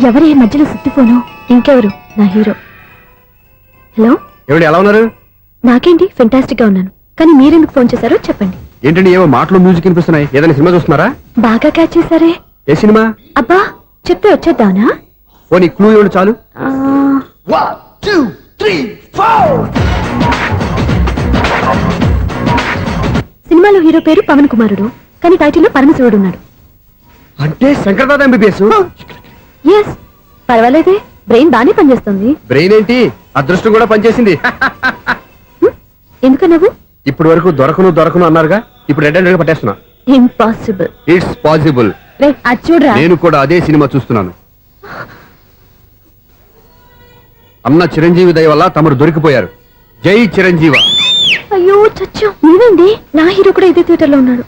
ఎవరి మధ్యలో సుత్తి ఫోను? ఇంకెవరు? నా హీరో. హలో,
ఏమిటి ఎలా ఉన్నారు?
నాకేంటి ఫెంటాస్టిక్ గా ఉన్నాను, కానీ మీరెందుకు ఫోన్ చేశారో చెప్పండి.
ఏంటండి ఏవో మాటలు మ్యూజిక్ వినిపిస్తున్నాయి. ఏదైనా సినిమా చూస్తున్నారా?
బాగా క్యాచ్ చేశారే.
ఏ సినిమా?
అబ్బా, చెప్తే వచ్చేద్దానా?
ఓ నీ క్లూ ఇవ్వండి చాలు.
ఆ,
1 2 3 4.
సినిమాలో హీరో పేరు పవన్ కుమారుడు, కానీ టైటిల్లో పరమశివుడు ఉన్నాడు.
అంటే శంకర్దాద ఎంబీబీఎస్.
ఎస్, పర్వాలేదే, బ్రెయిన్ బానే పనిచేస్తుంది.
బ్రెయిన్ ఏంటి, అదృష్టం కూడా పనిచేసింది.
ఎందుకన్నావు?
ఇప్పటి వరకు దొరకను అన్నారుగా, ఇప్పుడు రెడ్ అండ్ పట్టేస్తున్నా.
ఇంపాసిబుల్.
It's possible.
రే, అది చూడరా.
నేను కూడా అదే సినిమా చూస్తున్నాను. అన్న చిరంజీవి దయ వల్ల తమరు దొరికిపోయారు. జై చిరంజీవ.
అయ్యో చచ్చా, నీవేంటి? నా హీరో కూడా ఇదే థియేటర్ లో ఉన్నాడు.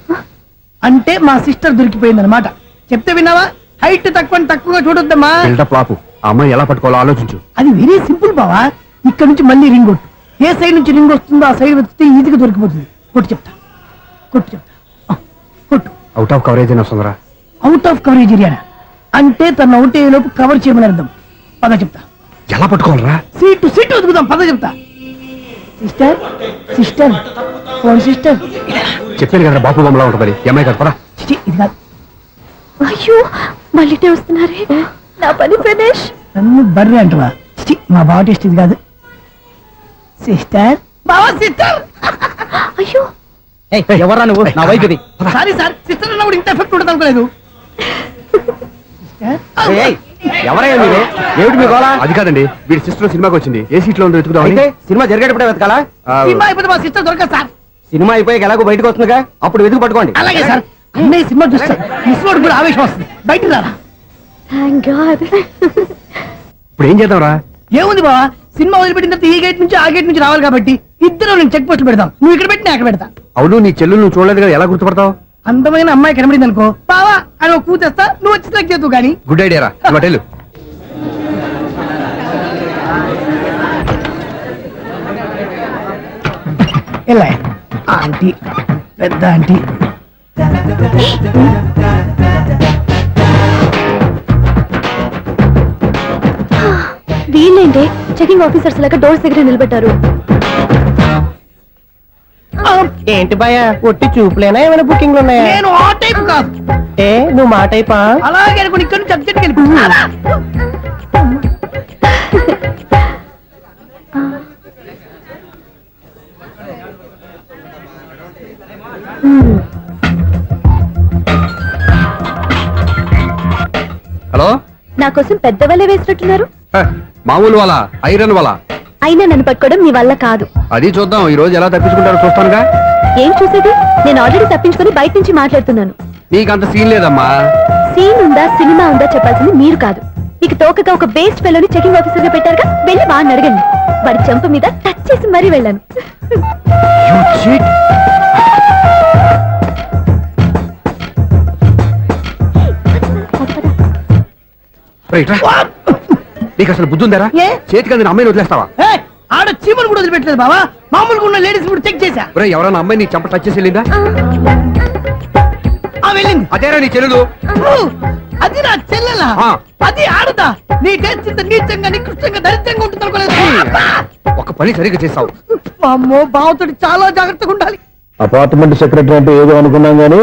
అంటే మా సిస్టర్ దొరికిపోయింది అనమాట. చెప్తే విన్నావా? హైట్ తక్కువగా చూడొద్దమ్మా.
బిల్డప్ లాపు. ఆ అమ్మాయి ఎలా పట్టుకోవాలో ఆలోచించు.
అది వెరీ సింపుల్ బావా. ఇక్కడ నుంచి మళ్ళీ రింగ్ కొట్టు. ఏ సైడ్ నుంచి రింగ్ వస్తుందో ఆ సైడ్ వెతికితే ఈజీగా దొరికిపోతుంది. కొట్టు చెప్తా. ఆ, కొట్టు.
అవుట్ ఆఫ్ కవరేజ్ అయినా వస్తుందరా?
అవుట్ ఆఫ్ కవరేజ్ ఏరియా అంటే తన అవుట్ అయ్యే లోపు కవర్ చేయమని అర్థం. పద చెప్తా.
ఎలా పట్టుకోవాలరా?
సీటు వెతుకుదాం. పద చెప్తా. Sister phone sister.
చెప్పాను కదా బాపు బొమ్మలా ఉంటుంది. అమ్మాయి కదా, పదా.
చిచి, ఇది కాదు.
అయ్యో, మళ్ళీ వస్తున్నారే. నా పని ఫినిష్.
నన్ను బర్రె అంటవా? చిచి, మా బావ టేస్ట్ ఇది కాదు. సిస్టర్, బావా సిస్టర్.
అయ్యో,
ఎవరా నువ్వు? నా వైపు ఇది.
సారీ సార్, సిస్టర్ అన్నప్పుడు ఇంత ఎఫెక్ట్ ఉంటుంది అనుకోలేదు.
ఎవరయ్యా మీరు? ఏమిటి మీ గోళ?
అది కాదండి, వీడి సిస్టర్ సినిమాకి వచ్చింది. ఏ సీట్ లో ఉందో వెతుకుదాం.
అయితే సినిమా జరిగేటప్పుడే వెతకాలా?
సినిమా అయిపోతే మా సిస్టర్ దొరకదు సార్.
సినిమా అయిపోయాక ఎలాగో బయటకు వస్తుందిగా, అప్పుడు వెతుకు పట్టుకోండి.
అలాగే సార్. అన్నయ్య సినిమా చూస్తారు. మిస్వాడు కూడా ఆవేశం వస్తుంది. బయటికి రారా.
Thank God.
ఇప్పుడు ఏం చేద్దాంరా?
ఏముంది బావా, సినిమా వదిలిపెట్టిన తర్వాత ఈ గేట్ నుంచి ఆ గేట్ నుంచి రావాలి కాబట్టి ఇద్దరు నేను చెక్ పోస్టులు పెడతాం. నువ్వు ఇక్కడ పెట్టి నేను అక్కడ పెడతా.
అవును, నీ చెల్లెలు నువ్వు చూడలేదు కదా, ఎలా గుర్తుపడతావు?
అందమైన అమ్మాయి కనబడింది అనుకో, బావా అని ఒక కూతేస్తా. నువ్వు వచ్చి సెలెక్ట్ చేద్దు కానీ.
గుడ్ ఐడియా రా. హోటల్
ఎలా ఆంటీ, పెద్ద ఆంటీ.
వీళ్ళేంటి చెకింగ్ ఆఫీసర్స్ లాగా డోర్స్ దగ్గర నిలబెట్టారు.
ఏంటి భయ, ఒట్టి చూపులేనా ఏమైనా బుకింగ్లు ఉన్నాయా?
నేను ఆ టైప్ కాదు.
ఏ నువ్వు మా టైపా?
అలాగే అనుకుని ఇక్కడ నుంచి అర్జెంట్కి వెళ్ళిపోతున్నా.
హలో,
నా కోసం పెద్ద వలే వేసినట్టున్నారు.
మామూలు వాళ్ళ ఐరన్ వాళ్ళ.
అయినా నన్ను పట్టుకోవడం మీ వల్ల కాదు.
అది చూద్దాం, ఈ రోజు ఎలా తప్పించుకుంటారో చూస్తానుగా.
ఏం చూసేది? నేను ఆల్రెడీ తప్పించుకొని బయట నుంచి మాట్లాడుతున్నాను.
నీకంత సీన్ లేదమ్మా.
సీన్ ఉందా సినిమా ఉందా చెప్పాల్సింది మీరు కాదు. మీకు తోకగా ఒక బేస్ట్ ఫెలోని చెకింగ్ ఆఫీసర్ గా పెట్టారుగా, వెళ్ళి బాగా అడగండి. వాడి చెంప మీద టచ్ చేసి మరీ వెళ్ళాను.
You cheat. రైట్ రా. నీకు అసలు బుద్ధి ఉందారా?
ఏ?
చేతికి అందిన అమ్మాయిని వదిలేస్తావా?
ఏయ్, ఆడ చీమలు కూడా వదిలిపెట్టలేదు బావా. మామూలుగా ఉన్న లేడీస్ కూడా చెక్ చేశా.
ఒరేయ్, ఎవరైనా అమ్మాయి నీ చెంప టచ్ చేసి వెళ్ళిందా?
ఆ వెళ్ళింది.
అదేరా నీ చెల్లెలు.
అది నా చెల్లెలా?
ఆ.
అది ఆడదా? నీ టేస్ట్ ఇంత నీచంగా నికృష్టంగా దరిద్రంగా ఉంటుంది అనుకోలేదు.
ఒక పని సరిగ్గా చేస్తావు.
అమ్మో, బావతోటి చాలా జాగ్రత్తగా ఉండాలి.
అపార్ట్మెంట్ సెక్రటరీ అంటే ఏదో అనుకున్నాం గానీ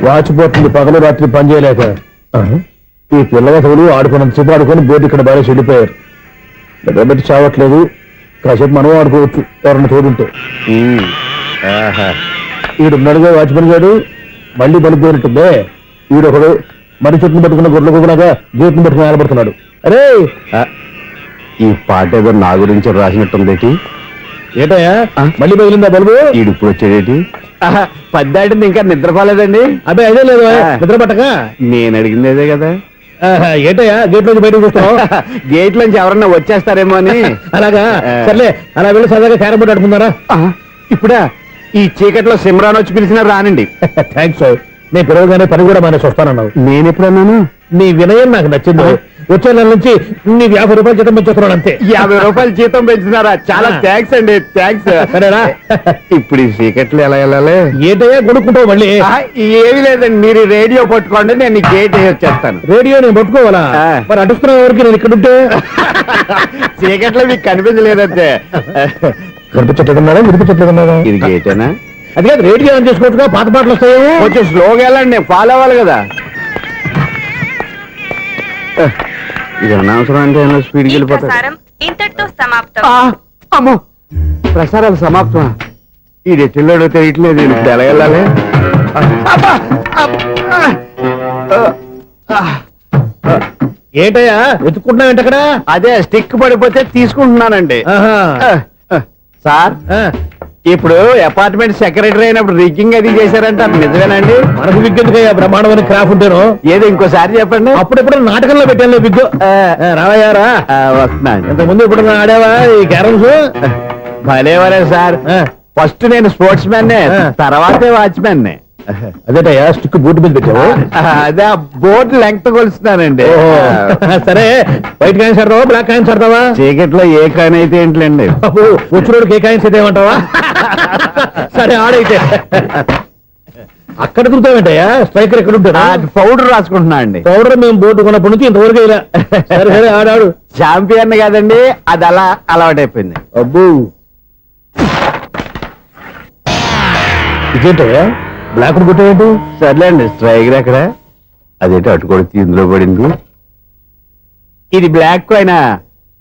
వాచిపోతుంది పగలు రాత్రి పని చేయలేక. ఈ పిల్లవసలు ఆడుకున్నంత సేపు ఆడుకొని బోర్డు ఇక్కడ బాగా చెడిపోయారు. నిద్రబెట్టి చావట్లేదు. కాసేపు మనం ఆడుకోవచ్చు ఎవరన్నా తోడుంటే. ఈడున్నాడుగా వాచ్మెన్ గారు, మళ్ళీ బలిపోయినట్టుందే. ఈడొకడు మరి చెట్టును పట్టుకున్న గొడ్ల కుక్కలాగా గేట్ను పట్టుకుని ఆడబడుతున్నాడు. అరే
ఈ పాట ఏదో నా గురించి రాసినట్టుందేటి.
ఏటయ్యా మళ్ళీ పగిలిందా బల్బు?
ఈడు ఇప్పుడు వచ్చేదేటి? పద్దాటింది ఇంకా నిద్రపోలేదండి.
అబ్బాయి అదే లేదు నిద్ర పట్టక.
నేను అడిగింది అదే కదా.
ఏటయ్యా గేట్ నుంచి బయటకు చూస్తావు?
గేట్ నుంచి ఎవరన్నా వచ్చేస్తారేమో అని.
అలాగా సర్లే, అలా వెళ్ళి సరదాగా క్యారం బోర్డు ఆడుకున్నారా?
ఇప్పుడా ఈ చీకట్లో సిమ్రాన్ వచ్చి పిలిచినా రానండి.
థ్యాంక్స్. నేను పిలవగానే పని కూడా మానేసి వస్తానన్నావు.
నేను ఎప్పుడన్నాను?
నీ వినయం నాకు నచ్చింది. వచ్చే నెల నుంచి నీ 50 రూపాయలు జీతం పెంచుతున్నాడు అంతే.
50 రూపాయలు జీతం పెంచినారా? చాలా థ్యాంక్స్ అండి, థ్యాంక్స్.
సరేనా?
ఇప్పుడు ఈ చీకట్లు ఎలా వెళ్ళాలి?
ఏంటయ్యా కొనుక్కుంటావు మళ్ళీ?
ఏమి లేదండి, మీరు రేడియో పట్టుకోండి, నేను ఈ గేట్ వచ్చేస్తాను.
రేడియో నేను పట్టుకోవాలా? మరి అడుస్తున్నా ఎవరికి నేను ఇక్కడ ఉంటే?
చీకట్లో మీకు కనిపించలేదంటే.
కనిపించట్లేదన్నారా వినిపించట్లేదన్నారా?
ఇది గేటేనా?
అది కాదు, రేడియో ఆన్ చేసుకోవచ్చుగా, పాత పాటలు వస్తాయేమో.
కొంచెం స్లోగా వెళ్ళండి, నేను ఫాలో అవ్వాలి కదా. ఇది అనవసరం అంటే స్పీడ్కి వెళ్ళిపోతాడు.
ఇంతటితో సమాప్తం.
అమ్మో, ప్రసారాలు సమాప్తమా? ఈ రెట్టిల్లోడో తెలియట్లేదు, ఇప్పుడు ఎలా వెళ్ళాలి?
ఏంటయ్యా వెతుక్కుంటున్నావు ఏంటక్కడ?
అదే స్టిక్ పడిపోతే తీసుకుంటున్నానండి. సార్, ఇప్పుడు అపార్ట్మెంట్ సెక్రటరీ అయినప్పుడు రిగ్గింగ్ అది చేశారంటే అది నిజమేనండి?
మనకు విగ్గెందుకయ్యా, బ్రహ్మాండమైన క్రాఫ్ ఉంటాను.
ఏదో ఇంకోసారి చెప్పండి.
అప్పుడెప్పుడు నాటకంలో పెట్టాను విగ్గు. రావయ్యారా?
వస్తున్నాను.
ఇంతకుముందు ఇప్పుడు ఆడావా ఈ క్యారమ్స్?
భలేవరే సార్, ఫస్ట్ నేను స్పోర్ట్స్ మ్యాన్, తర్వాతే వాచ్మెన్.
అదేటయ్యా స్టిక్ బూట్ మీద పెట్టావు?
అదే బోర్డు లెంగ్త్ కొలుస్తున్నానండి.
సరే, వైట్ కాయిన్స్ ఆడతావా బ్లాక్ కాయిన్స్ ఆడతావా?
చీకట్లో ఏ కాయిన్ అయితే ఏంటండి,
వచ్చినోడికి ఏ కాయిన్స్ అయితే ఏమంటావా? సరే ఆడైతే. అక్కడ తిరుగుతావేంటయ్యా? స్ట్రైకర్ ఎక్కడ ఉంటారా?
పౌడర్ రాసుకుంటున్నా అండి.
పౌడర్ మేము బోర్డు కొన్నప్పటి నుంచి ఇంతవరకు ఇలా. సరే సరే ఆడాడు.
చాంపియన్ కాదండి, అది అలా అలవాటైపోయింది.
అబ్బు, ఇదేంటయ్యా బ్లాక్ కొట్టేంటి?
సర్లేండి, స్ట్రైకర్ ఎక్కడ? అదేంటి అటుకొడితే ఇందులో పడింది. ఇది బ్లాక్ కాయినా?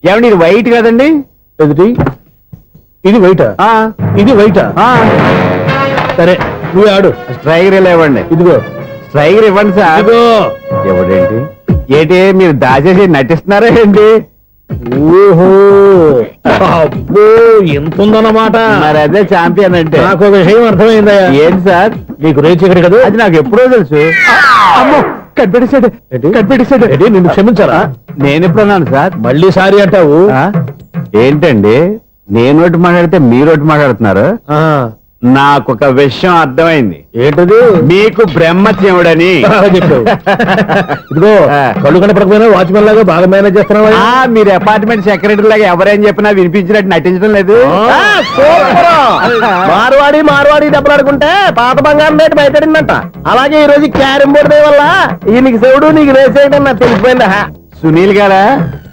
ఏమండి ఇది వైట్ కదండి?
ఎదుటి ఇది వైటా? ఇది వైటా? సరే నువ్వే ఆడు.
స్ట్రైకర్ ఇలా ఇవ్వండి.
ఇదిగో
స్ట్రైకర్ ఇవ్వండి సార్.
ఇదిగో.
ఎవడేంటి ఏంటి మీరు దాచేసి నటిస్తున్నారా ఏంటి?
ఓహో, అబ్బో ఎంత ఉందన్నమాట.
మరి అదే ఛాంపియన్ అంటే.
నాకు ఒక విషయం అర్థమైందయ్యా.
ఏంటి సార్?
నీకు రేచి ఇక్కడ కదా?
అది నాకు ఎప్పుడో తెలుసు. అమ్మో, కనిపెట్టేశాడు, కనిపెట్టేశాడు.
నిన్ను క్షమించారా?
నేను ఎప్పుడన్నాను సార్?
మళ్ళీ సారీ అంటావు?
ఏంటండి, నేనోటి మాట్లాడితే మీరోటి మాట్లాడుతున్నారు? నాకొక విషయం అర్థమైంది.
ఏంటది?
మీకు బ్రహ్మత్యముడని
చెప్పావు. ఇదిగో కళ్ళు కనపడకపోయినా వాచ్మెన్ లాగా బాగా మేనేజ్ చేస్తున్నావా?
మీరు అపార్ట్మెంట్ సెక్రటరీ లాగా ఎవరేం చెప్పినా వినిపించినట్టు నటించడం లేదు.
మార్వాడి దెబ్బలాడుకుంటే పాత బంగారం రేటు బయటడిందంట. అలాగే ఈ రోజు క్యారం బోర్డు వల్ల ఈయనకి శివుడు నీకు రేసేయడం నాకు తెలిసిపోయిందా?
సునీల్ గారా,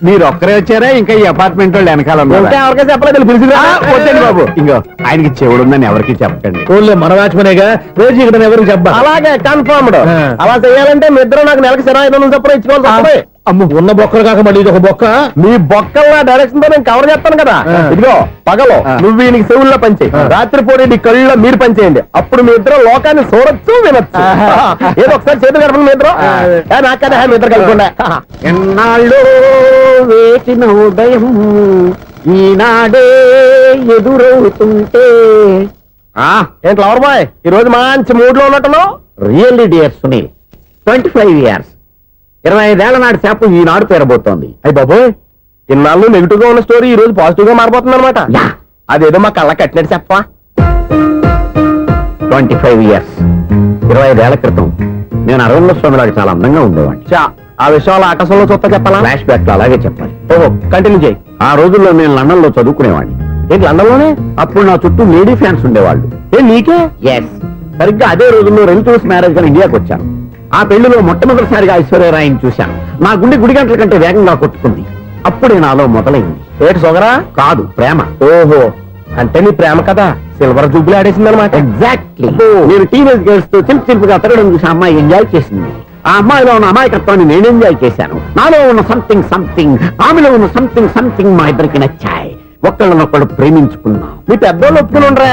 మీరు ఒక్కరే వచ్చారా? ఇంకా ఈ అపార్ట్మెంట్ వాళ్ళు వెనకాల
ఎవరికీ చెప్పలేదు, పిలిచిరా.
వద్దండి బాబు, ఇంకో ఆయనకి చెవుడు ఉందని ఎవరికి చెప్పకండి.
ఓన్లీ మన వాచ్మనేగా, రోజు ఇక్కడ ఎవరికి చెప్పా.
అలాగే కన్ఫర్మ్డ్. అలా చేయాలంటే మీ ఇద్దరు నాకు నెలకి 500 చొప్పున ఇచ్చుకోవాలి.
అమ్మ, ఉన్న బొక్కలు కాక మళ్ళీ ఇది ఒక బొక్క.
మీ బొక్కల డైరెక్షన్ తో నేను కవర్ చేస్తాను కదా. ఇదిగో పగలో నువ్వు ఈయనకి చెవుల్లో పనిచేయి, రాత్రి పూట నీ కళ్ళలో మీరు పనిచేయండి. అప్పుడు మీ ఇద్దరు లోకాన్ని చూడొచ్చు, వినొచ్చు. ఏదో ఒకసారి చేతులు కలపండి మీ ఇద్దరు. నాకదే మీ ఇద్దరు కలుపుకుండా.
ఎన్నాళ్ళు వేచిన ఉదయం ఈనాడే ఎదురవుతుంటే.
ఏంటి లవర్ బాయ్, ఈ రోజు మంచి మూడ్ లో ఉన్నట్టున్నావు.
రియల్లీ డియర్ సునీల్, 25 years, 25 ఏళ్ల నాటి చేప ఈనాడు పేరబోతోంది.
అయ్యి బాబోయ్, ఇన్నాళ్ళు నెగిటివ్ గా ఉన్న స్టోరీ ఈ రోజు పాజిటివ్ గా మారిపోతుంది అనమాట. అదేదో మా కళ్ళ కట్టినట్టు చెప్పా.
25 years, 25 ఏళ్ల క్రితం నేను అరవింద స్వామిలాగా చాలా అందంగా ఉండేవాడిని.
ఆ విషయాలు ఆకాశంలో చూస్తా చెప్పాలా?
ఫ్లాష్ బ్యాక్ లో అలాగే చెప్పాలి.
ఓహో, కంటిన్యూ చేయి.
ఆ రోజుల్లో నేను లండన్ లో చదువుకునేవాడిని.
ఏంటి లండన్ లోనే?
అప్పుడు నా చుట్టూ లేడీ ఫ్యాన్స్ ఉండేవాళ్ళు.
నీకే?
ఎస్, సరిగ్గా అదే రోజుల్లో రిలేటివ్స్ మ్యారేజ్ గా ఇండియాకి వచ్చాను. ఆ పెళ్లిలో మొట్టమొదటిసారిగా ఐశ్వర్యరాయని చూశాను. నా గుండె గుడి గంటల కంటే వేగంగా కొట్టుకుంది. అప్పుడే నాలో మొదలైంది.
ఏటి సొగరా?
కాదు, ప్రేమ.
ఓహో, అంటే నీ ప్రేమ కదా సిల్వర్ జూబ్లీ ఆడేసింది అనమాట.
ఎగ్జాక్ట్లీ. నేను టీనేజ్ గర్ల్స్ తో చిలుపుగా తిరగడం చూసి అమ్మాయి ఎంజాయ్ చేసింది. ఆ అమ్మాయిలో ఉన్న అమాయకత్వాన్ని నేను ఎంజాయ్ చేశాను. నాలో ఉన్న సంథింగ్, ఆమెలో ఉన్న సంథింగ్ మా ఇద్దరికి నచ్చాయి. ఒక్కళ్ళనొక్కడు ప్రేమించుకున్నాం.
మీ పెద్దోళ్ళు ఒప్పుకుని ఉండరా?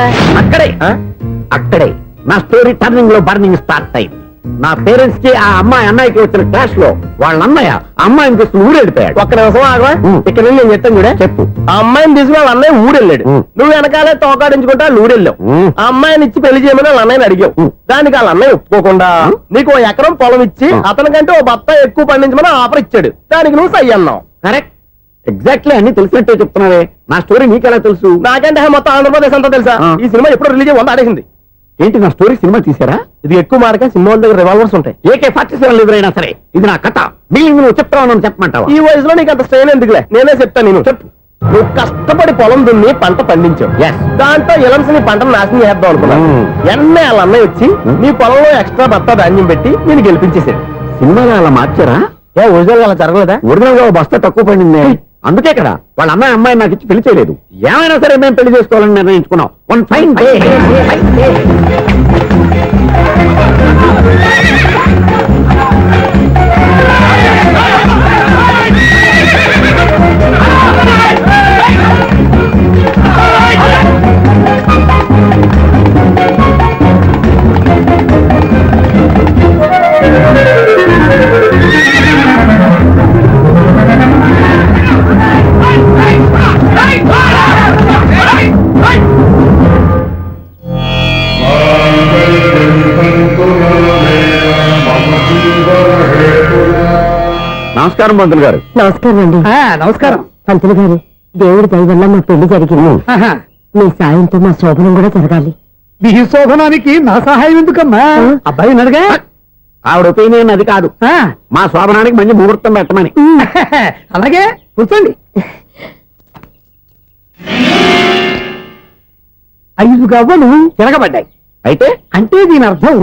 అక్కడే నా స్టోరీ టర్నింగ్ లో బర్నింగ్ స్టార్ట్ అయింది. నా పేరెంట్స్ కి ఆ అమ్మాయి అన్నయ్యకి వచ్చిన క్లాష్ లో వాళ్ళ అన్నయ్య అమ్మాయిని తీసుకుని ఊరెళ్ళిపోయాడు.
ఒక్క నిమిషం ఆగవా? ఇక్కడ నుండి నేను చెప్తాను కూడా
చెప్పు.
ఆ అమ్మాయిని తీసుకుని వాళ్ళ అన్నయ్య ఊరెళ్ళాడు. నువ్వు వెనకాలే తోకాడించుకుంటా వాళ్ళు ఊరెళ్ళావు. ఆ అమ్మాయిని ఇచ్చి పెళ్లి చేయమని వాళ్ళ అన్నయ్యని అడిగావు. దానికి వాళ్ళ అన్నయ్య ఒప్పుకోకుండా నీకు 1 ఎకరం పొలం ఇచ్చి అతనికంటే ఓ బత్త ఎక్కువ పండించమని ఆఫర్ ఇచ్చాడు. దానికి నువ్వు సై అన్నావు.
కరెక్ట్, ఎగ్జాక్ట్లీ అన్ని తెలిసినట్టే చెప్తున్నావే. నా స్టోరీ నీకెలా తెలుసు?
నాకంటే మొత్తం ఆంధ్రప్రదేశ్ అంతా తెలుసా? ఈ సినిమా ఎప్పుడు రిలీజ్ అయ్యి 100 ఆడేసింది.
ఏంటి నా స్టోరీ సినిమా తీసారా?
ఇది ఎక్కువ మార్క సినిమా వాళ్ళ దగ్గర రివాల్వర్స్ ఉంటాయి.
AK-47 ఎదురైనా సరే ఇది నా కథ. మిగిలింది నువ్వు చెప్తావు, నన్ను చెప్పమంటావా?
ఈ వయసులో నీకు అంత స్ట్రెయిన్ ఎందుకులే, నేనే చెప్తాను. నేను చెప్పు. నువ్వు కష్టపడి పొలం దున్ని పంట పండించావు. దాంతో ఎలమ్స్ నీ పంటను నాశనం చేద్దాం అనుకున్నావు. ఎన్నే వాళ్ళ అన్నయ్య వచ్చి నీ పొలంలో ఎక్స్ట్రా బత్తా ధాన్యం పెట్టి నేను గెలిపించేసాడు.
సినిమాలో అలా మార్చారా?
ఒరిజినల్ అలా జరగలేదా?
ఒరిజినల్ గా ఓ బస్తా తక్కువ పడింది. అందుకే కదా వాళ్ళ అమ్మాయి నాకు ఇచ్చి పెళ్లి చేయలేదు. ఏమైనా సరే మేము పెళ్లి చేసుకోవాలని నిర్ణయించుకున్నాం. One fine day. నమస్కారం పంతులు గారు.
నమస్కారం అండి.
నమస్కారం.
పంతులు గారు, దేవుడి దయ వల్ల మా పెళ్లి జరిగింది. మీ సాయంతో మా శోభనం కూడా జరగాలి.
మీ శోభనానికి నా సహాయం ఎందుకమ్మా? అబ్బాయి అడగా.
ఆవిడ ఒపీనియన్ అది కాదు, మా శోభనానికి మంచి ముహూర్తం పెట్టమని.
అలాగే కూర్చోండి. 5 గవ్వలు తిరగబడ్డాయి.
అయితే
అంటే దీని అర్థం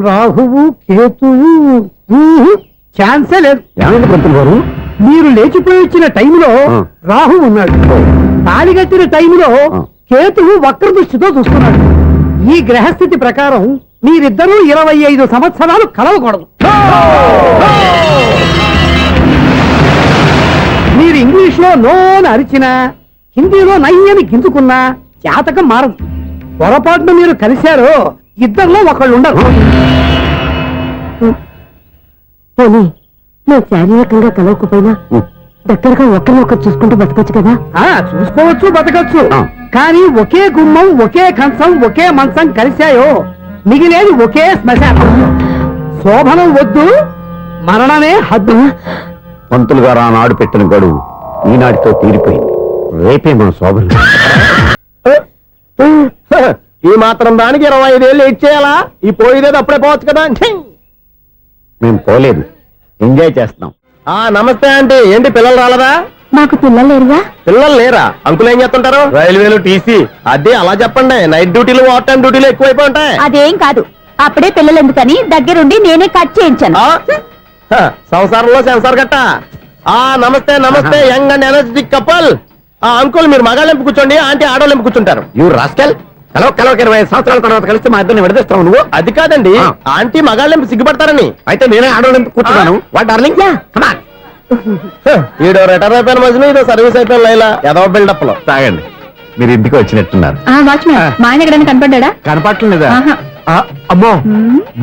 రాహువు కేతువు ఛాన్సే లేదు.
ఏమైంది పంతులు గారు?
మీరు లేచిపోయి వచ్చిన టైంలో రాహు ఉన్నాడు. తాళిగట్టిన టైంలో కేతువు వక్ర దృష్టితో చూస్తున్నాడు. ఈ గ్రహస్థితి ప్రకారం మీరిద్దరూ 25 సంవత్సరాలు కలవకూడదు. మీరు ఇంగ్లీష్ లో నోని అరిచినా, హిందీలో నయ్యని గింజుకున్నా జాతకం మారదు. పొరపాటున మీరు కలిశారో ఇద్దరిలో ఒకళ్ళు ఉండరు.
పోనీ మేము శారీరకంగా కలవకపోయినా దగ్గరగా ఒకరినొకరు చూసుకుంటూ బతకొచ్చు కదా?
చూసుకోవచ్చు, బతకచ్చు. కానీ ఒకే గుమ్మం, ఒకే కంచం, ఒకే మంచం కలిశాయో మిగిలేది ఒకే శ్మశానం. శోభనం వద్దు, మరణమే హద్దు.
పంతులు గారు ఆనాడు పెట్టిన గడువు ఈనాటితో తీరిపోయింది. రేపే మన శోభనం.
ఈ మాత్రం దానికి 25 ఏళ్ళు వెయిట్ చేయాలా? ఈ పోయేదేది అప్పుడే పోవచ్చు కదా.
మేము పోలేదు, ఎంజాయ్ చేస్తున్నాం.
నమస్తే ఆంటీ. ఏంటి పిల్లలు రాలదా?
మాకు పిల్లలు లేరుగా.
పిల్లలు లేరా? అంకులు ఏం చేస్తుంటారు? రైల్వేలు టీసీ. అదే అలా చెప్పండి. నైట్ డ్యూటీలు, ఓవర్ టైం డ్యూటీలు ఎక్కువైపోయి ఉంటాయి.
అదేం కాదు, అప్పుడే పిల్లలు ఎందుకని దగ్గరుండి నేనే కట్ చేయించాను.
సంసారంలో సెన్సార్ గట్ట. నమస్తే నమస్తే, young and energetic couple. Uncle మీరు మగాళ్ళెంపు కూర్చోండి, ఆంటీ ఆడోళ్ళెంపు కూర్చుంటారు.
యూ రాస్కల్, కలవక 20 సంవత్సరాల తర్వాత కలిస్తే మా ఇద్దరిని విడదీస్తావు నువ్వు.
అది కాదండి, ఆంటీ మగాళ్ళెంపు సిగ్గుపడతారని.
అయితే నేనే ఆడోళ్ళెంపు కూర్చున్నాను. What darling, come on.
ఈడో రిటైర్ అయిపోయిన మధ్యలో ఇదో సర్వీస్ అయిపోయిన లైలా ఏదో బిల్డప్ లో.
తాగండి, మీరు ఇంటికి వచ్చినట్టున్నారు.
వాచ్మెన్ మా ఆయన ఎక్కడైనా కనపడ్డా?
కనపట్లేదా? అమ్మో,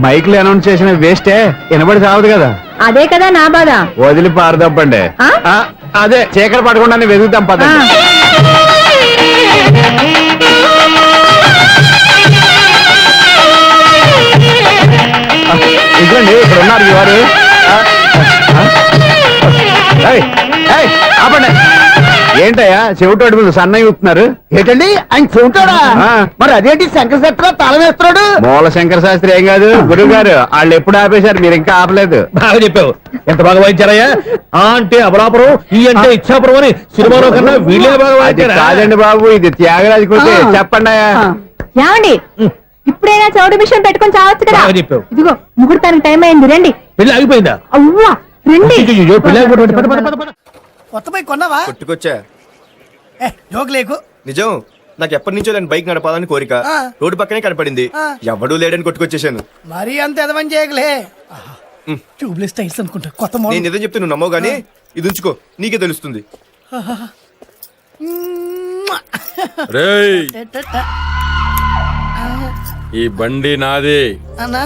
మైక్లు అనౌన్స్ చేసిన వేస్టే, వినబడి సావదు కదా.
అదే కదా నా బాధ.
వదిలి పారదప్పండి. అదే చీకటి పడకుండా వెతుకుతాం పదండి. ఇదండి ఇక్కడ ఉన్నారు ఈ వారు. ఆపండి. ఏంటయ్యా చెవిటోడి మీద సన్నయ్య ఊపుతున్నారు?
ఏంటండి ఆయన చెబుతాడా? మరి అదేంటి శంకర్ శెట్టిలో తాళం వేస్తున్నాడు?
మూల శంకర శాస్త్రి ఏం కాదు, గురువు గారు వాళ్ళు ఎప్పుడు ఆపేశారు, మీరు ఇంకా ఆపలేదు.
బాగా చెప్పావు. ఎంత బాగా వాయించారయ్యా. ఆ అంటే అబలాపురం, ఈ అంటే ఇచ్చాపురం అని సినిమాలో కన్నా వీళ్ళే బాగా వాయించారు.
కాదండి బాబు, ఇది త్యాగరాజు కొట్టి. చెప్పండి అయ్యా.
ఏమండి, ఇప్పుడైనా చౌడు మిషన్ పెట్టుకొని చావచ్చు కదా.
బాగా చెప్పావు.
ఇదిగో ముహూర్తానికి టైం అయింది, రండి.
పెళ్లి ఆగిపోయిందా?
అవ్వా రండి.
కొత్త బైక్ కొన్నావా?
కొట్టుకొచ్చా.
జోక్ లేకు.
నిజం, నాకు ఎప్పటి నుంచో దాని బైక్ నడపాలని కోరిక. రోడ్డు పక్కనే కనపడింది, ఎవడూ లేడని కొట్టుకొచ్చేసాను.
మరీ అంత ఎదవని చేయగలే. ట్యూబ్లెస్ టైర్స్ అనుకుంటా, కొత్త మోడల్.
నేను నిజం చెప్తే నువ్వు నమ్మవు గానీ ఇది ఉంచుకో, నీకే తెలుస్తుంది.
రేయ్, ఈ బండి నాది.
అన్నా